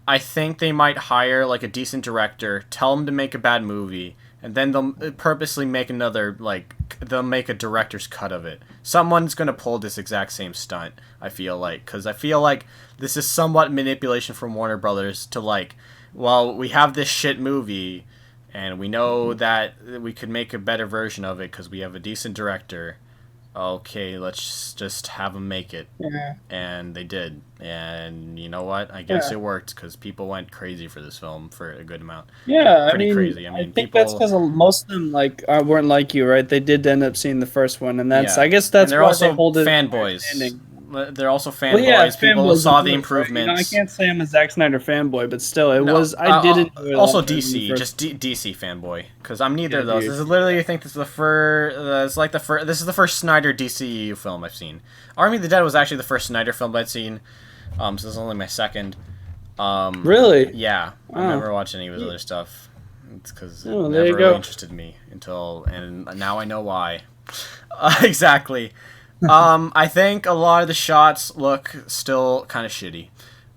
I think they might hire like a decent director, tell him to make a bad movie, and then they'll purposely make they'll make a director's cut of it. Someone's gonna pull this exact same stunt, I feel like, because I feel like this is somewhat manipulation from Warner Brothers to like, well, we have this shit movie, and we know that we could make a better version of it because we have a decent director. Okay, let's just have them make it. Yeah. And they did. And you know what? I guess Yeah. it worked because people went crazy for this film for a good amount. Yeah, Pretty crazy. I mean, think that's people. because most of them weren't like you, right? They did end up seeing the first one, and Yeah. I guess And that's they're why also they hold it fanboys. outstanding. They're also Well, yeah, fanboys. People fanboys, saw of the course, right? improvements. I can't say I'm a Zack Snyder fanboy, but still, No, I did enjoy it a lot also better than the DC, first. just DC fanboy, because I'm neither Yeah, of those. dude. This is literally, I think this is the first. It's like the first. This is the first Snyder DCEU film I've seen. Army of the Dead was actually the first Snyder film I'd seen. So this is only my second. Really? Yeah, I Wow. never watched any of his other stuff. It's because it Oh, there never you really go. interested me and now I know why. Exactly. I think a lot of the shots look still kind of shitty.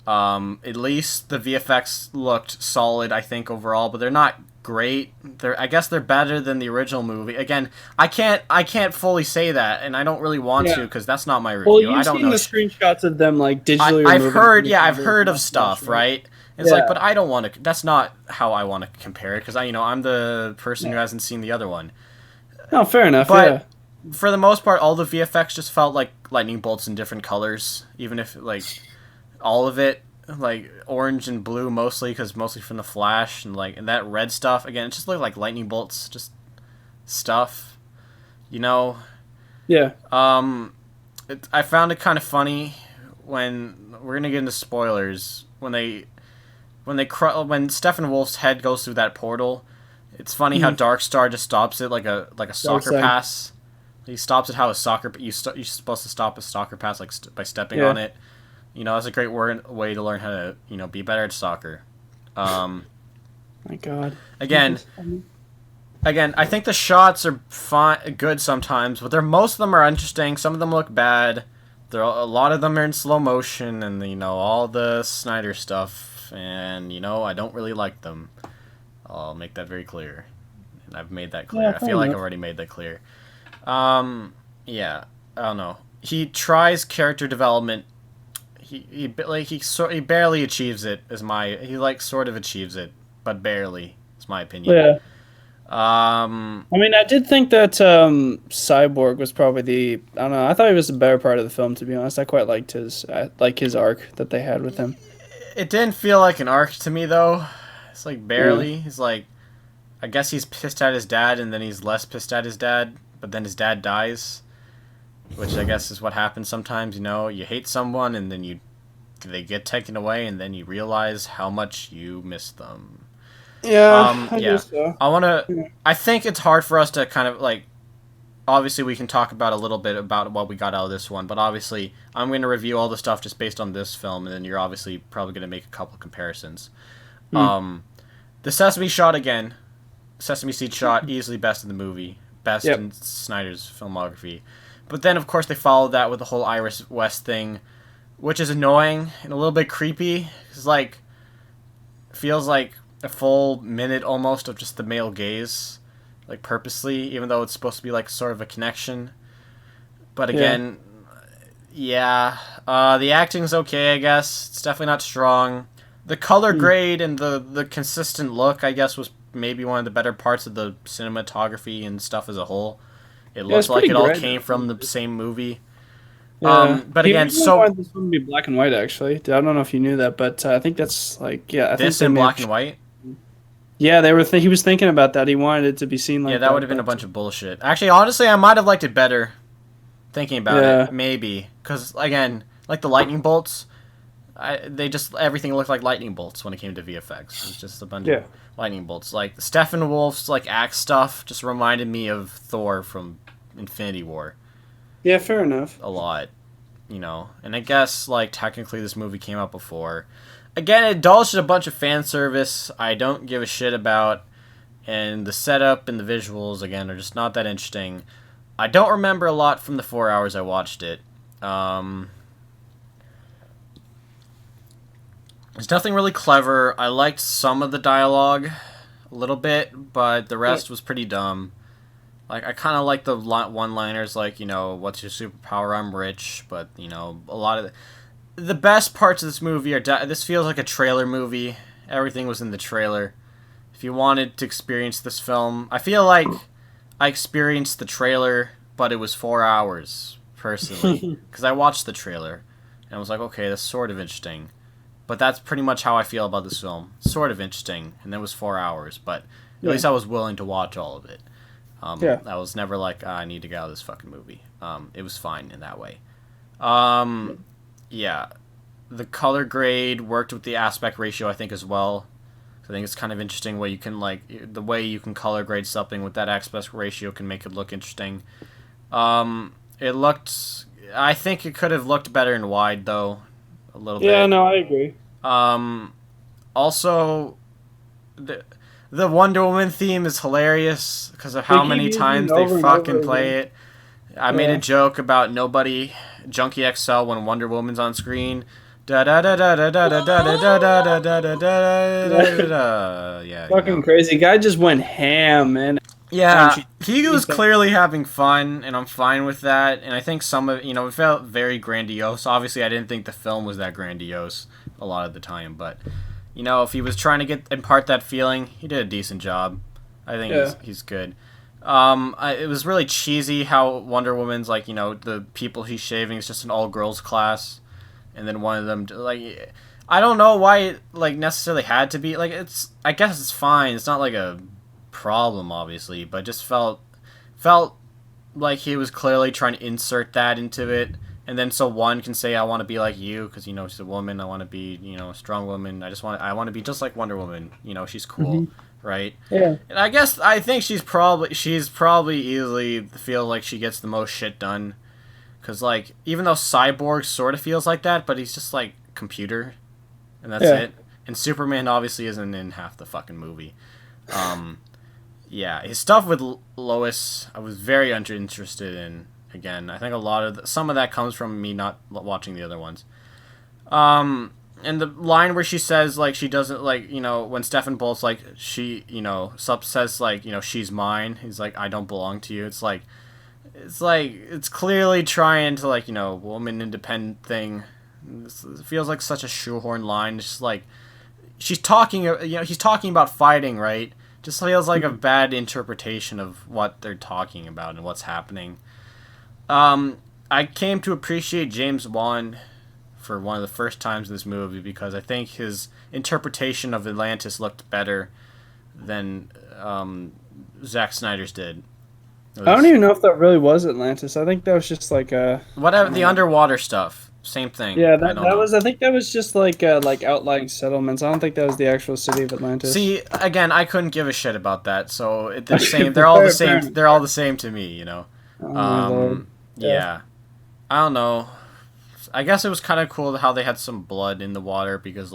At least the VFX looked solid, I think, overall, but they're not great. I guess they're better than the original movie. Again, I can't fully say that, and I don't really want to Yeah. because that's not my review. Well, you've I don't seen know. the screenshots of them digitally I've removing heard, from yeah, the I've heard of mustache, stuff, right? It's Yeah. like, but I don't want to. That's not how I want to compare it because I'm the person who hasn't seen the other one. Oh, fair enough. But Yeah. for the most part, all the VFX just felt like lightning bolts in different colors, even if all of it, like orange and blue mostly, because mostly from the Flash, and that red stuff again, it just looked like lightning bolts, just stuff, you know. Yeah. I found it kind of funny when we're gonna get into spoilers when Stephen Wolf's head goes through that portal. It's funny how Darkstar just stops it like a soccer Darkseid. pass. He stops it how a soccer you're supposed to stop a soccer pass by stepping Yeah. on it. That's a great way to learn how to be better at soccer. My God. Again, I think the shots are good sometimes, but most of them are interesting. Some of them look bad. A lot of them are in slow motion, and all the Snyder stuff, and I don't really like them. I'll make that very clear, and I've made that clear. Yeah, I fair feel like enough. I've already made that clear. Yeah, I don't know. He tries character development. He barely achieves it. He sort of achieves it, but barely. Is my opinion. Yeah. Um, I mean, I did think that Cyborg was probably I don't know. I thought he was the better part of the film, to be honest. I quite liked his arc that they had with him. it didn't feel like an arc to me though. It's like barely. He's like, I guess he's pissed at his dad, and then he's less pissed at his dad, but then his dad dies, which I guess is what happens sometimes. You hate someone, and then they get taken away, and then you realize how much you miss them. Yeah, I Yeah. guess so. I think it's hard for us to kind of obviously we can talk about a little bit about what we got out of this one, but obviously I'm going to review all the stuff just based on this film, and then you're obviously probably going to make a couple comparisons. The Sesame shot again. Sesame Seed shot, easily best in the movie. Best in Snyder's filmography. But then, of course, they followed that with the whole Iris West thing, which is annoying and a little bit creepy. It's like, feels like a full minute almost of just the male gaze, like purposely, even though it's supposed to be like sort of a connection. But again, the acting's okay, I guess. It's definitely not strong. The color grade and the consistent look, I guess, was maybe one of the better parts of the cinematography and stuff as a whole. It looked like it all came from the same movie. Yeah. But again, so wanted this one to be black and white. Actually, I don't know if you knew that, but I think that's like I this think in black and white. Yeah, they were. He was thinking about that. He wanted it to be seen like that. Yeah, that would have been a bunch of bullshit. Actually, honestly, I might have liked it better. Thinking about it, maybe because again, like the lightning bolts, everything looked like lightning bolts when it came to VFX. It was just a bunch of lightning bolts. Like Steppenwolf's like axe stuff just reminded me of Thor from Infinity War. Yeah, fair enough. A lot, and I guess like technically this movie came out before. Again, it indulged in a bunch of fan service I don't give a shit about, and the setup and the visuals again are just not that interesting. I don't remember a lot from the 4 hours I watched it. There's nothing really clever. I liked some of the dialogue a little bit, but the rest was pretty dumb. Like, I kind of like the one-liners, like, what's your superpower? I'm rich. But, a lot of the best parts of this movie are... this feels like a trailer movie. Everything was in the trailer. If you wanted to experience this film... I feel like I experienced the trailer, but it was 4 hours, personally. Because I watched the trailer, and I was like, okay, that's sort of interesting. But that's pretty much how I feel about this film. Sort of interesting, and it was 4 hours, but at least I was willing to watch all of it. I was never like, I need to get out of this fucking movie. It was fine in that way. The color grade worked with the aspect ratio, I think, as well. I think it's kind of interesting where you can, the way you can color grade something with that aspect ratio can make it look interesting. It looked... I think it could have looked better in wide, though. A little bit. Yeah, no, I agree. Also, the Wonder Woman theme is hilarious because of how many times they fucking play it. I made a joke about nobody Junkie XL when Wonder Woman's on screen. Da da da da da da da da da da da da da da. Yeah. Fucking crazy. Guy just went ham, man. Yeah, he was clearly having fun, and I'm fine with that. And I think some of it felt very grandiose. Obviously, I didn't think the film was that grandiose a lot of the time, but if he was trying to impart that feeling, he did a decent job. I think he's good. It was really cheesy how Wonder Woman's the people he's shaving is just an all girls class, and then one of them I don't know why it necessarily had to be it's. I guess it's fine. It's not like a problem, obviously, but just felt like he was clearly trying to insert that into it, and then so one can say, I want to be like you because she's a woman. I want to be a strong woman. I want to be just like Wonder Woman. She's cool. Right? Yeah. And I think she's probably easily feel like she gets the most shit done. Because, even though Cyborg sort of feels like that, but he's just, computer. And that's it. And Superman obviously isn't in half the fucking movie. His stuff with Lois, I was very uninterested in. Again, I think some of that comes from me not watching the other ones. And the line where she says, she doesn't, when Steppenwolf's, she, says, she's mine. He's like, I don't belong to you. It's clearly trying to, woman independent thing. It feels like such a shoehorn line. It's just she's talking, he's talking about fighting, right? Just feels like a bad interpretation of what they're talking about and what's happening. I came to appreciate James Wan for one of the first times in this movie because I think his interpretation of Atlantis looked better than Zack Snyder's did. I don't even know if that really was Atlantis. I think that was just whatever the underwater stuff. Same thing. Yeah, I think that was just outlying settlements. I don't think that was the actual city of Atlantis. See, again, I couldn't give a shit about that. So they're the same. They're all the same. They're all the same to me. Yeah. I don't know. I guess it was kind of cool how they had some blood in the water because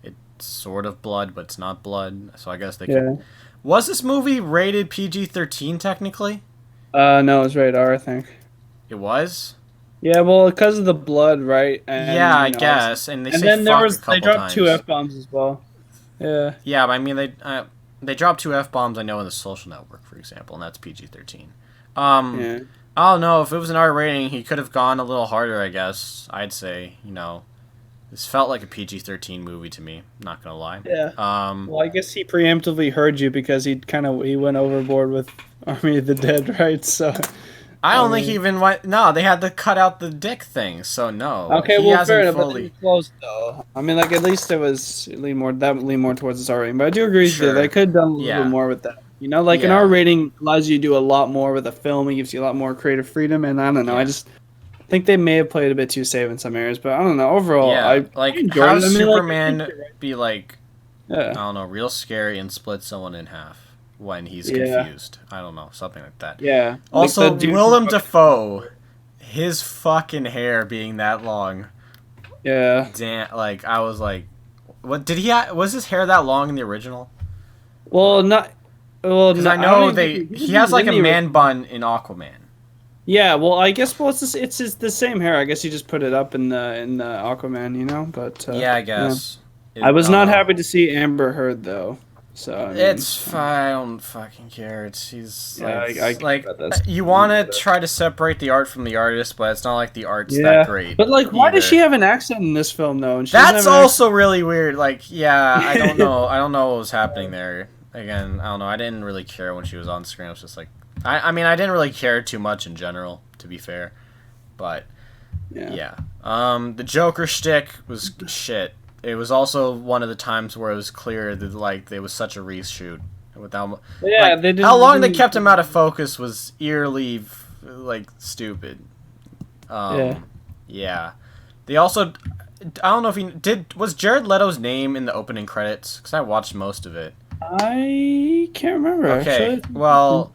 it sort of blood, but it's not blood. So I guess they could. Yeah. Was this movie rated PG-13 technically? No, it was rated R, I think. It was. Yeah, well, because of the blood, right? Yeah, And I guess, and they and say then fuck a they couple dropped two times. F-bombs as well. Yeah. Yeah, but I mean they dropped two F-bombs I know in The Social Network, for example, and that's PG-13. Yeah. I don't know if it was an R rating, he could have gone a little harder. I guess I'd say this felt like a PG-13 movie to me. Not gonna lie. Yeah. Well, I guess he preemptively heard you because he went overboard with Army of the Dead, right? So. I don't think he even went. No, they had to cut out the dick thing, so no. Okay, he well, hasn't fair enough. fully... But close though. I mean, like at least it was lean more towards this R rating. But I do agree with you. Sure. They could have done a little bit more with that. Like an R rating allows you to do a lot more with a film. It gives you a lot more creative freedom. And I don't know. I just think they may have played a bit too safe in some areas. But I don't know. Overall, I enjoyed how it. Superman be like? Yeah. I don't know, real scary and split someone in half when he's confused. I don't know, something like that. Yeah. Also, Willem Dafoe, his fucking hair being that long. Yeah. Damn, I was like, what did he? Was his hair that long in the original? Well, not. Well, because I know he has like a man bun in Aquaman. Yeah, well, I guess it's the same hair. I guess he just put it up in the Aquaman, But yeah, I guess. I was not happy to see Amber Heard though. So I mean, it's fine. I don't fucking care. She's you I want to try to separate the art from the artist, but it's not like the art's that great. But why does she have an accent in this film though? And that's also really weird. I don't know. I don't know what was happening there. Again, I don't know. I didn't really care when she was on screen. I was just like, I mean, I didn't really care too much in general, to be fair. But yeah. The Joker shtick was shit. It was also one of the times where it was clear that it was such a reshoot. Without they didn't. How long they kept him out of focus was eerily stupid. Yeah. They also, I don't know if was Jared Leto's name in the opening credits? Because I watched most of it. I can't remember. Okay, actually. well,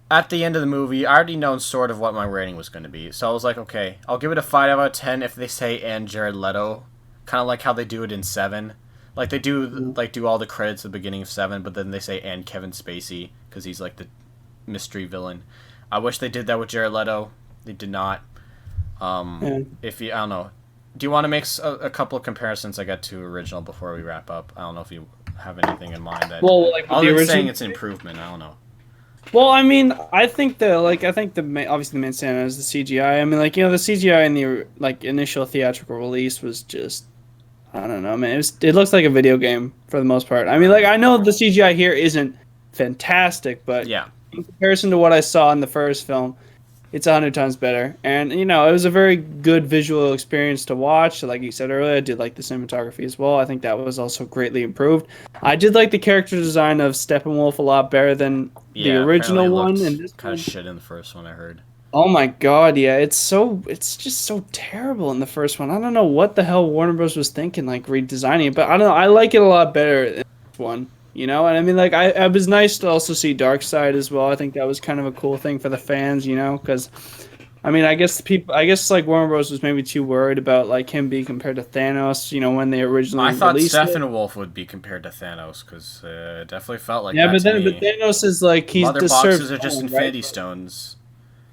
at the end of the movie, I already known sort of what my rating was going to be. So I was like, okay, I'll give it a 5 out of 10 if they say and Jared Leto. Kind of like how they do it in 7. Like they do do all the credits at the beginning of 7, but then they say and Kevin Spacey because he's like the mystery villain. I wish they did that with Jared Leto. They did not. If you, I don't know. Do you want to make a couple of comparisons I got to original before we wrap up? I don't know if you have anything in mind that. Well, other than saying it's an improvement, I don't know. Well, I mean, I think obviously the main standout is the CGI. I mean, the CGI in the initial theatrical release was just, I don't know, man. It looks like a video game for the most part. I mean, I know the CGI here isn't fantastic, but in comparison to what I saw in the first film, it's 100 times better. And it was a very good visual experience to watch. Like you said earlier, I did like the cinematography as well. I think that was also greatly improved. I did like the character design of Steppenwolf a lot better than the original one. And this kind of shit in the first one, I heard. Oh my god, yeah, it's just so terrible in the first one. I don't know what the hell Warner Bros. Was thinking, redesigning it, but I don't know. I like it a lot better in this one. And I mean, it was nice to also see Darkseid as well. I think that was kind of a cool thing for the fans, because, I mean, I guess Warner Bros. Was maybe too worried about him being compared to Thanos, when they originally released it. I thought Steppenwolf would be compared to Thanos because it definitely felt like that. Yeah, but Thanos is he's Mother the boxes are just Infinity Stones.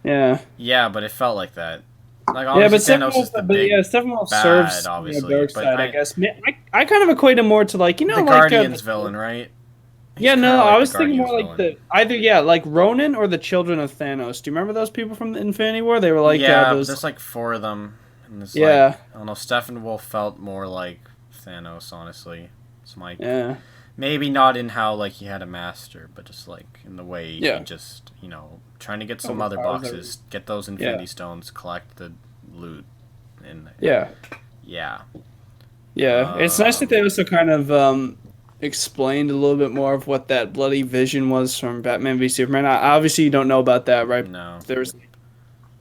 Yeah. Yeah, but it felt like that. Obviously Thanos is the big Steppenwolf bad, serves obviously. Darkseid, I guess. I kind of equate him more to the Guardians villain, right? I was thinking more Ronan or the Children of Thanos. Do you remember those people from the Infinity War? They were there's 4 of them. And I don't know. Steppenwolf felt more like Thanos, honestly. It's maybe not in how he had a master, but just in the way he just trying to get some other boxes, get those Infinity Stones, collect the loot, and it's nice that they also kind of explained a little bit more of what that bloody vision was from Batman v Superman. Obviously, you don't know about that, right? No.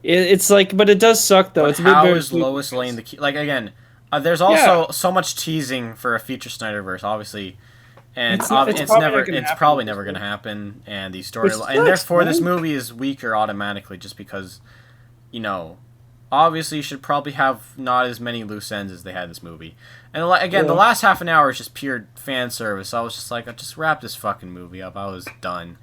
It's but it does suck though. But how is Lois Lane the key? Again, there's also so much teasing for a future Snyderverse, obviously. And it's probably never going to happen, and these storylines, and therefore this movie is weaker automatically just because, obviously should probably have not as many loose ends as they had in this movie. And again, the Yeah. last half an hour is just pure fan service. I was just like, just wrap this fucking movie up. I was done.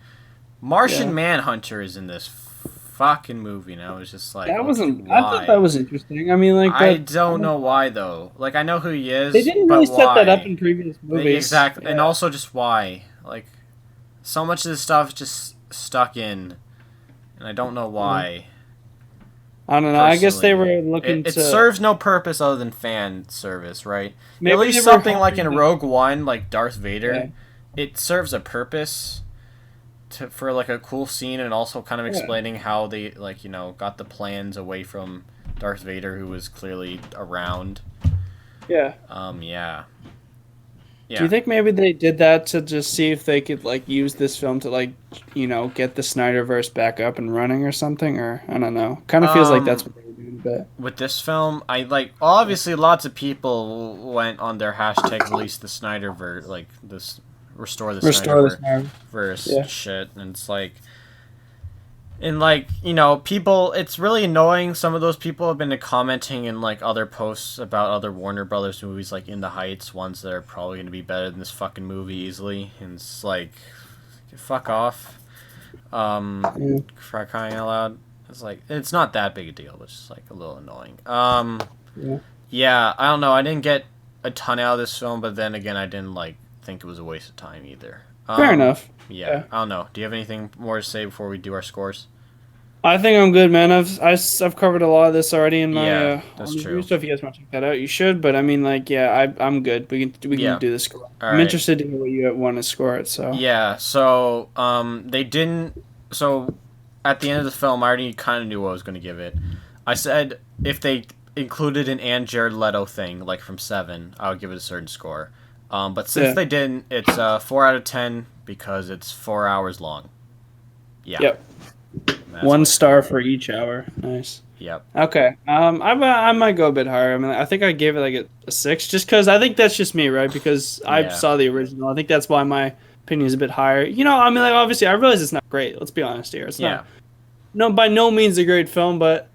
Martian Yeah. Manhunter is in this fucking movie, and I was just like, That okay, wasn't. I thought why? that was interesting. I mean, like, I but don't know why though. Like, I know who he they is, didn't really but set that up why? in previous movies. Exactly, and Yeah. also just why? Like, so much of this stuff just stuck in, and I don't know why. I don't know. I guess they Personally, were looking it to. serves no purpose other than fan service, right? At Maybe they least were something like hoping in to- Rogue One, like Darth Yeah. Vader, it serves a purpose for like a cool scene, and also kind of Yeah. explaining how they got the plans away from Darth Vader, who was clearly around. Yeah. Yeah. Do you think maybe they did that to just see if they could like use this film to like get the Snyderverse back up and running or something? Or I don't know. Kind of feels like that's what they were doing a bit. With this film, I like obviously lots of people went on their hashtag release the Snyderverse, like this restore the Restore the Snyderverse Yeah. shit, and it's like, and like people, it's really annoying. Some of those people have been commenting in like other posts about other Warner Brothers movies, like In the Heights, ones that are probably going to be better than this fucking movie easily, and it's like, fuck off. For crying out loud. It's like, it's not that big a deal, but it's just like a little annoying. Yeah. Yeah, I don't know. I didn't get a ton out of this film, but then again, I didn't like think it was a waste of time either. Fair enough. Yeah, I don't know. Do you have anything more to say before we do our scores? I think I'm good, man. I've covered a lot of this already in my Yeah, that's on the true. review, so if you guys want to check that out, you should. But I mean, like, yeah, I'm good. We can Yeah. do the score. All I'm right. interested to hear what you want to score it. So Yeah, so they didn't. So at the end of the film, I already kind of knew what I was going to give it. I said if they included an and Jared Leto thing, like from Seven, I would give it a certain score. But since they didn't, it's 4 out of 10 because it's 4 hours long. Yeah. Yep. That's 1 what- star for each hour. Nice. Yep. Okay. I might go a bit higher. I mean, I think I gave it like a 6, just because I think that's just me, right? Because I Yeah. saw the original. I think that's why my opinion is a bit higher. I mean, like obviously, I realize it's not great. Let's be honest here. It's Yeah. not by no means a great film, but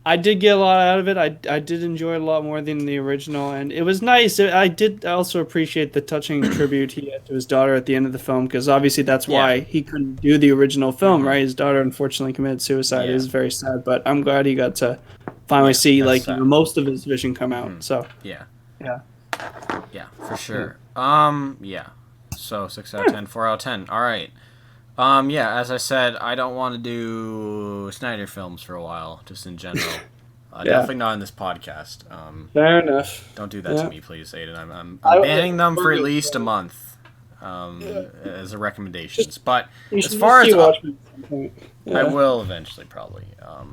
I did get a lot out of it. I did enjoy it a lot more than the original, and it was nice. I did also appreciate the touching tribute he had to his daughter at the end of the film, because obviously that's why he couldn't do the original film, right? His daughter unfortunately committed suicide. Yeah. It was very sad, but I'm glad he got to finally see that's like sad. most of his vision come out. So Yeah. yeah, Yeah, for sure. Yeah. So 6 out of 10, 4 out of 10. All right. Yeah, as I said, I don't want to do Snyder films for a while, just in general. Definitely not in this podcast. fair enough. Don't do that Yeah. to me, please, Aiden. I'm I- banning them for at we're least a good. month as a recommendations. But You as should far just as watch it at some point. I Yeah. will eventually, probably.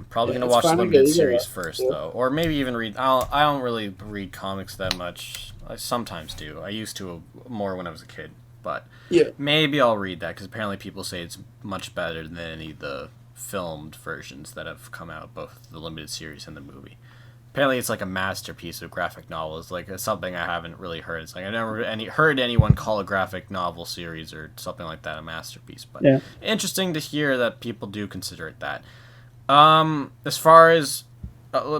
Probably Yeah, gonna it's watch the fine, I limited get it, series yeah. first, Yeah. though, or maybe even read. I don't really read comics that much. I sometimes do. I used to more when I was a kid, but Yeah. maybe I'll read that because apparently people say it's much better than any of the filmed versions that have come out, both the limited series and the movie. Apparently, it's like a masterpiece of graphic novels. Like it's something I haven't really heard. It's like I never heard anyone call a graphic novel series or something like that a masterpiece. But Yeah. interesting to hear that people do consider it that. As far as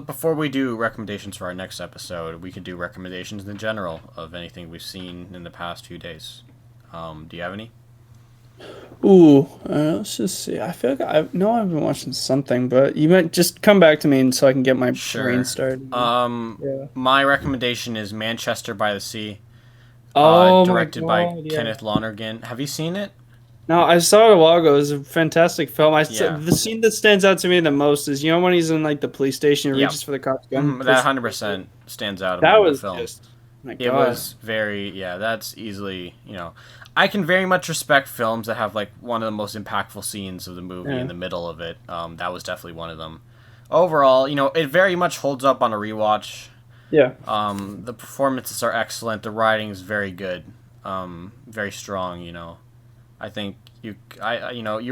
before we do recommendations for our next episode, we could do recommendations in general of anything we've seen in the past few days. Do you have any? Ooh, let's just see. I feel like I've been watching something, but you might just come back to me so I can get my brain started. Yeah. My recommendation is Manchester by the Sea, Oh directed my by God, yeah. Kenneth Lonergan. Have you seen it? No, I saw it a while ago. It was a fantastic film. Yeah. The scene that stands out to me the most is when he's in like the police station and Yep. reaches for the cop's gun. That 100% stands out That among was the film. just my It God. was very, that's easily, I can very much respect films that have like one of the most impactful scenes of the movie Yeah. in the middle of it. That was definitely one of them. Overall, it very much holds up on a rewatch. Yeah. The performances are excellent. The writing is very good. Very strong, I think you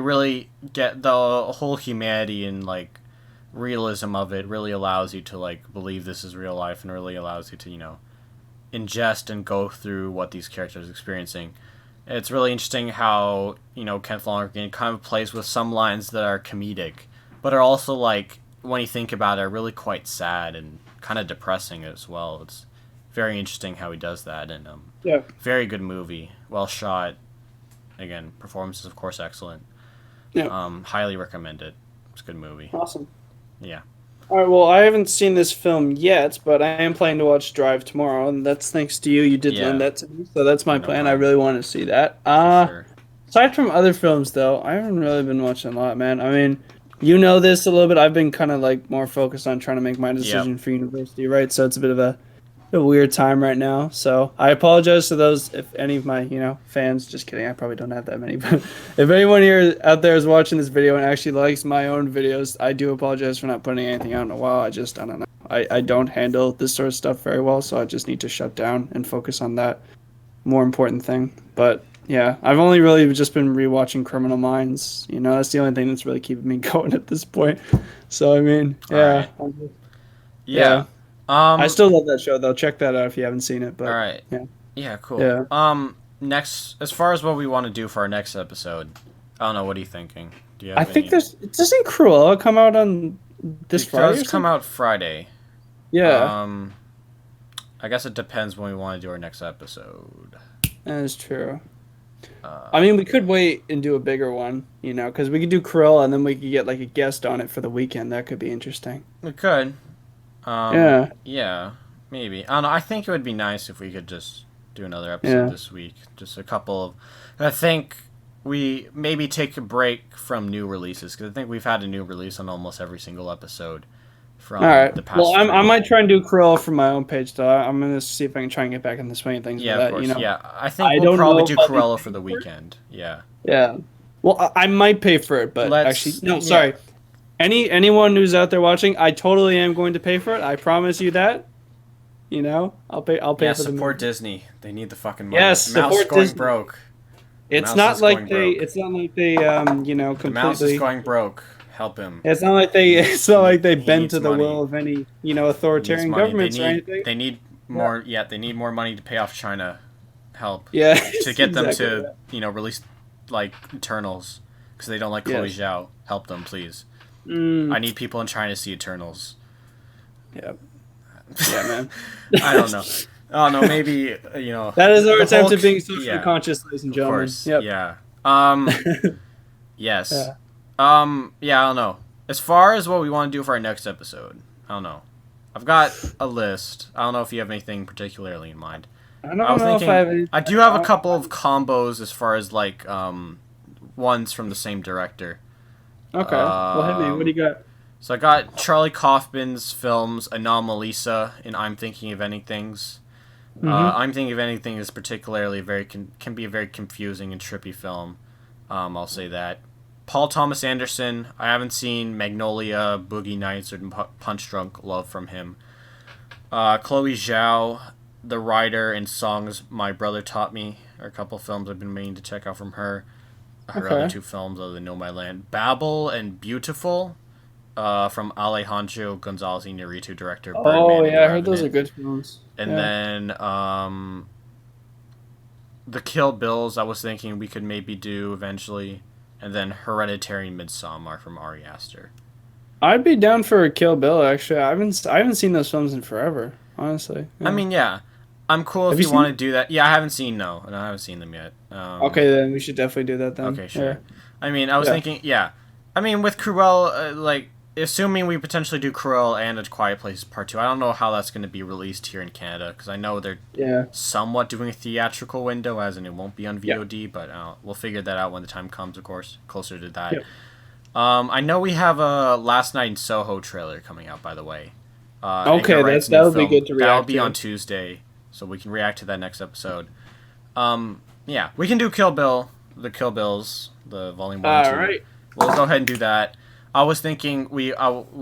really get the whole humanity and like realism of it really allows you to like believe this is real life and really allows you to, ingest and go through what these characters are experiencing. It's really interesting how, Kenneth Lonergan kind of plays with some lines that are comedic, but are also like when you think about it, are really quite sad and kind of depressing as well. It's very interesting how he does that, and Yeah. very good movie, well shot. Again, performances of course excellent. Yeah. Highly recommend it. It's a good movie. Awesome. Yeah. All right. Well, I haven't seen this film yet, but I am planning to watch Drive tomorrow, and that's thanks to you. You did lend Yeah. that to me, so that's my No plan. I problem. really want to see that. For sure. Aside from other films, though, I haven't really been watching a lot, man. I mean, you know this a little bit. I've been kind of like more focused on trying to make my Yep. decision for university, right? So it's a bit of a weird time right now. So I apologize to those if any of my fans. Just kidding. I probably don't have that many, but if anyone here out there is watching this video and actually likes my own videos, I do apologize for not putting anything out in a while. I don't know. I don't handle this sort of stuff very well, so I just need to shut down and focus on that more important thing. But yeah, I've only really just been rewatching Criminal Minds. That's the only thing that's really keeping me going at this point. So I mean, yeah, All right. yeah. Yeah. I still love that show though. Check that out if you haven't seen it. All But right. yeah, Yeah, cool. yeah. Next, as far as what we want to do for our next episode, I don't know. What are you thinking? Do you have I think any? doesn't Cruella come out on this It Friday? does come out Friday. Yeah, I guess it depends when we want to do our next episode. that is true. I mean, we could wait and do a bigger one, because we could do Cruella and then we could get like a guest on it for the weekend. That could be interesting. We could. Yeah. Yeah, maybe. I don't know. I think it would be nice if we could just do another episode this week. Just a couple of. I think we maybe take a break from new releases because I think we've had a new release on almost every single episode from All right. the past. Well, I three. might try and do Cruella from my own page, though. I'm gonna see if I can try and get back in the swing of things. Yeah, with that, of course. you know. Yeah, I think I we'll don't probably know do if I'll be Cruella for paying the for it. weekend. Yeah. Yeah. Well, I might pay for it, but Let's- actually, no. yeah. Sorry. Anyone who's out there watching, I totally am going to pay for it. I promise you that. I'll pay. I'll pay Yeah, for the support movie. Disney. They need the fucking money. Yes, Mouse support going Disney. broke. It's Mouse not is like going they. broke. It's not like they. The mouse is Completely. going broke. Help him. It's not like they. It's not like they He bend needs to the money. will of any. He needs Authoritarian money. governments or anything. They need more. Yeah, they need more money to pay off China. Help. Yeah. To get them exactly to release like Eternals because they don't like Chloe Yes. Zhao. Help them, please. that. I need people in China to see Eternals. Yeah. Yeah, man. I don't know. Oh no, maybe That is our the attempt Hulk- at being socially yeah, conscious, ladies and Of gentlemen. course. Yep. Yeah. Yes. Yeah. Yeah, I don't know. As far as what we want to do for our next episode, I don't know. I've got a list. I don't know if you have anything particularly in mind. I don't I was know thinking if I have any. I do have a couple of combos as far as like ones from the same director. Okay. Well, hit me. What do you got? So I got Charlie Kaufman's films Anomalisa and I'm Thinking of Anything's. I'm Thinking of Anything is particularly can be a very confusing and trippy film. I'll say that. Paul Thomas Anderson. I haven't seen Magnolia, Boogie Nights, or Punch Drunk Love from him. Chloe Zhao, the writer and songs My Brother Taught Me are a couple films I've been meaning to check out from her. Her other two films other than Know My Land. Babel and Beautiful from Alejandro Gonzalez Iñárritu, director. Oh Birdman and yeah, I heard The those are Revenant. good films. And Yeah. then the Kill Bills I was thinking we could maybe do eventually. And then Hereditary and Midsommar from Ari Aster. I'd be down for a Kill Bill. Actually, I haven't seen those films in forever. Honestly. Yeah. I mean, yeah. I'm cool Have if you you want to seen- do that. Yeah, I haven't seen and I haven't seen them yet. Okay, then we should definitely do that then. Okay, sure. Yeah. I mean, I was Yeah. thinking, yeah. I mean, with Cruella, assuming we potentially do Cruella and A Quiet Place Part 2, I don't know how that's going to be released here in Canada, because I know they're Yeah. somewhat doing a theatrical window, as in it won't be on VOD, but we'll figure that out when the time comes, of course, closer to that. Yep. I know we have a Last Night in Soho trailer coming out, by the way. Okay, Edgar Wright's that new would be film. good to That'll react be to. on Tuesday, so we can react to that next episode. Yeah, we can do Kill Bill, the Kill Bills, the Volume 1 and 2. All right. We'll go ahead and do that. I was thinking we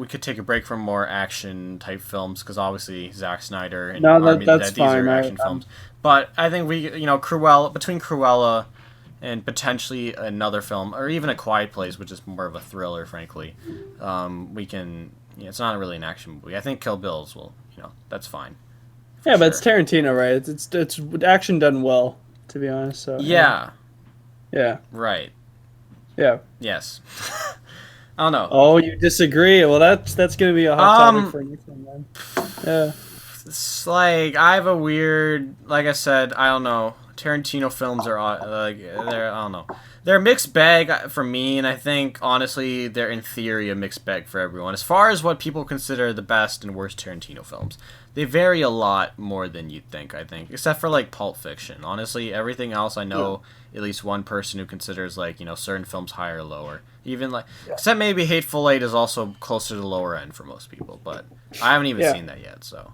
could take a break from more action type films because obviously Zack Snyder and No, Army of the that's Dead, these fine. are action films. But I think Cruella, between Cruella and potentially another film or even A Quiet Place, which is more of a thriller, frankly, we can. It's not really an action movie. I think Kill Bills will. That's fine. Yeah, but it's sure. Tarantino, right? It's action done well, to be honest. So Yeah. Yeah. Right. Yeah. Yes. I don't know. Oh, you disagree? Well, that's gonna be a hot topic for next one, man. Yeah. It's like I have a weird, like I said, I don't know. Tarantino films are like they're I don't know. They're a mixed bag for me, and I think honestly they're in theory a mixed bag for everyone. As far as what people consider the best and worst Tarantino films, they vary a lot more than you'd think. I think, except for like Pulp Fiction. Honestly, everything else I know at least one person who considers like certain films higher or lower. Even like except maybe Hateful Eight is also closer to the lower end for most people, but I haven't even seen that yet, so.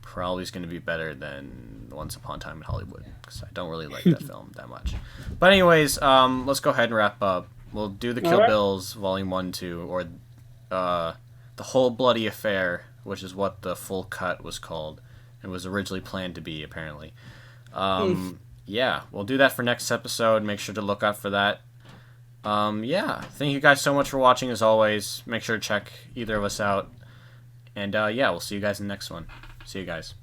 Probably is going to be better than Once Upon a Time in Hollywood because I don't really like that film that much. But anyways, let's go ahead and wrap up. We'll do the Kill Bills Volume 1, 2, or the Whole Bloody Affair, which is what the full cut was called. It was originally planned to be, apparently. Yeah, we'll do that for next episode. Make sure to look out for that. Yeah, thank you guys so much for watching as always. Make sure to check either of us out. And yeah, we'll see you guys in the next one. See you guys.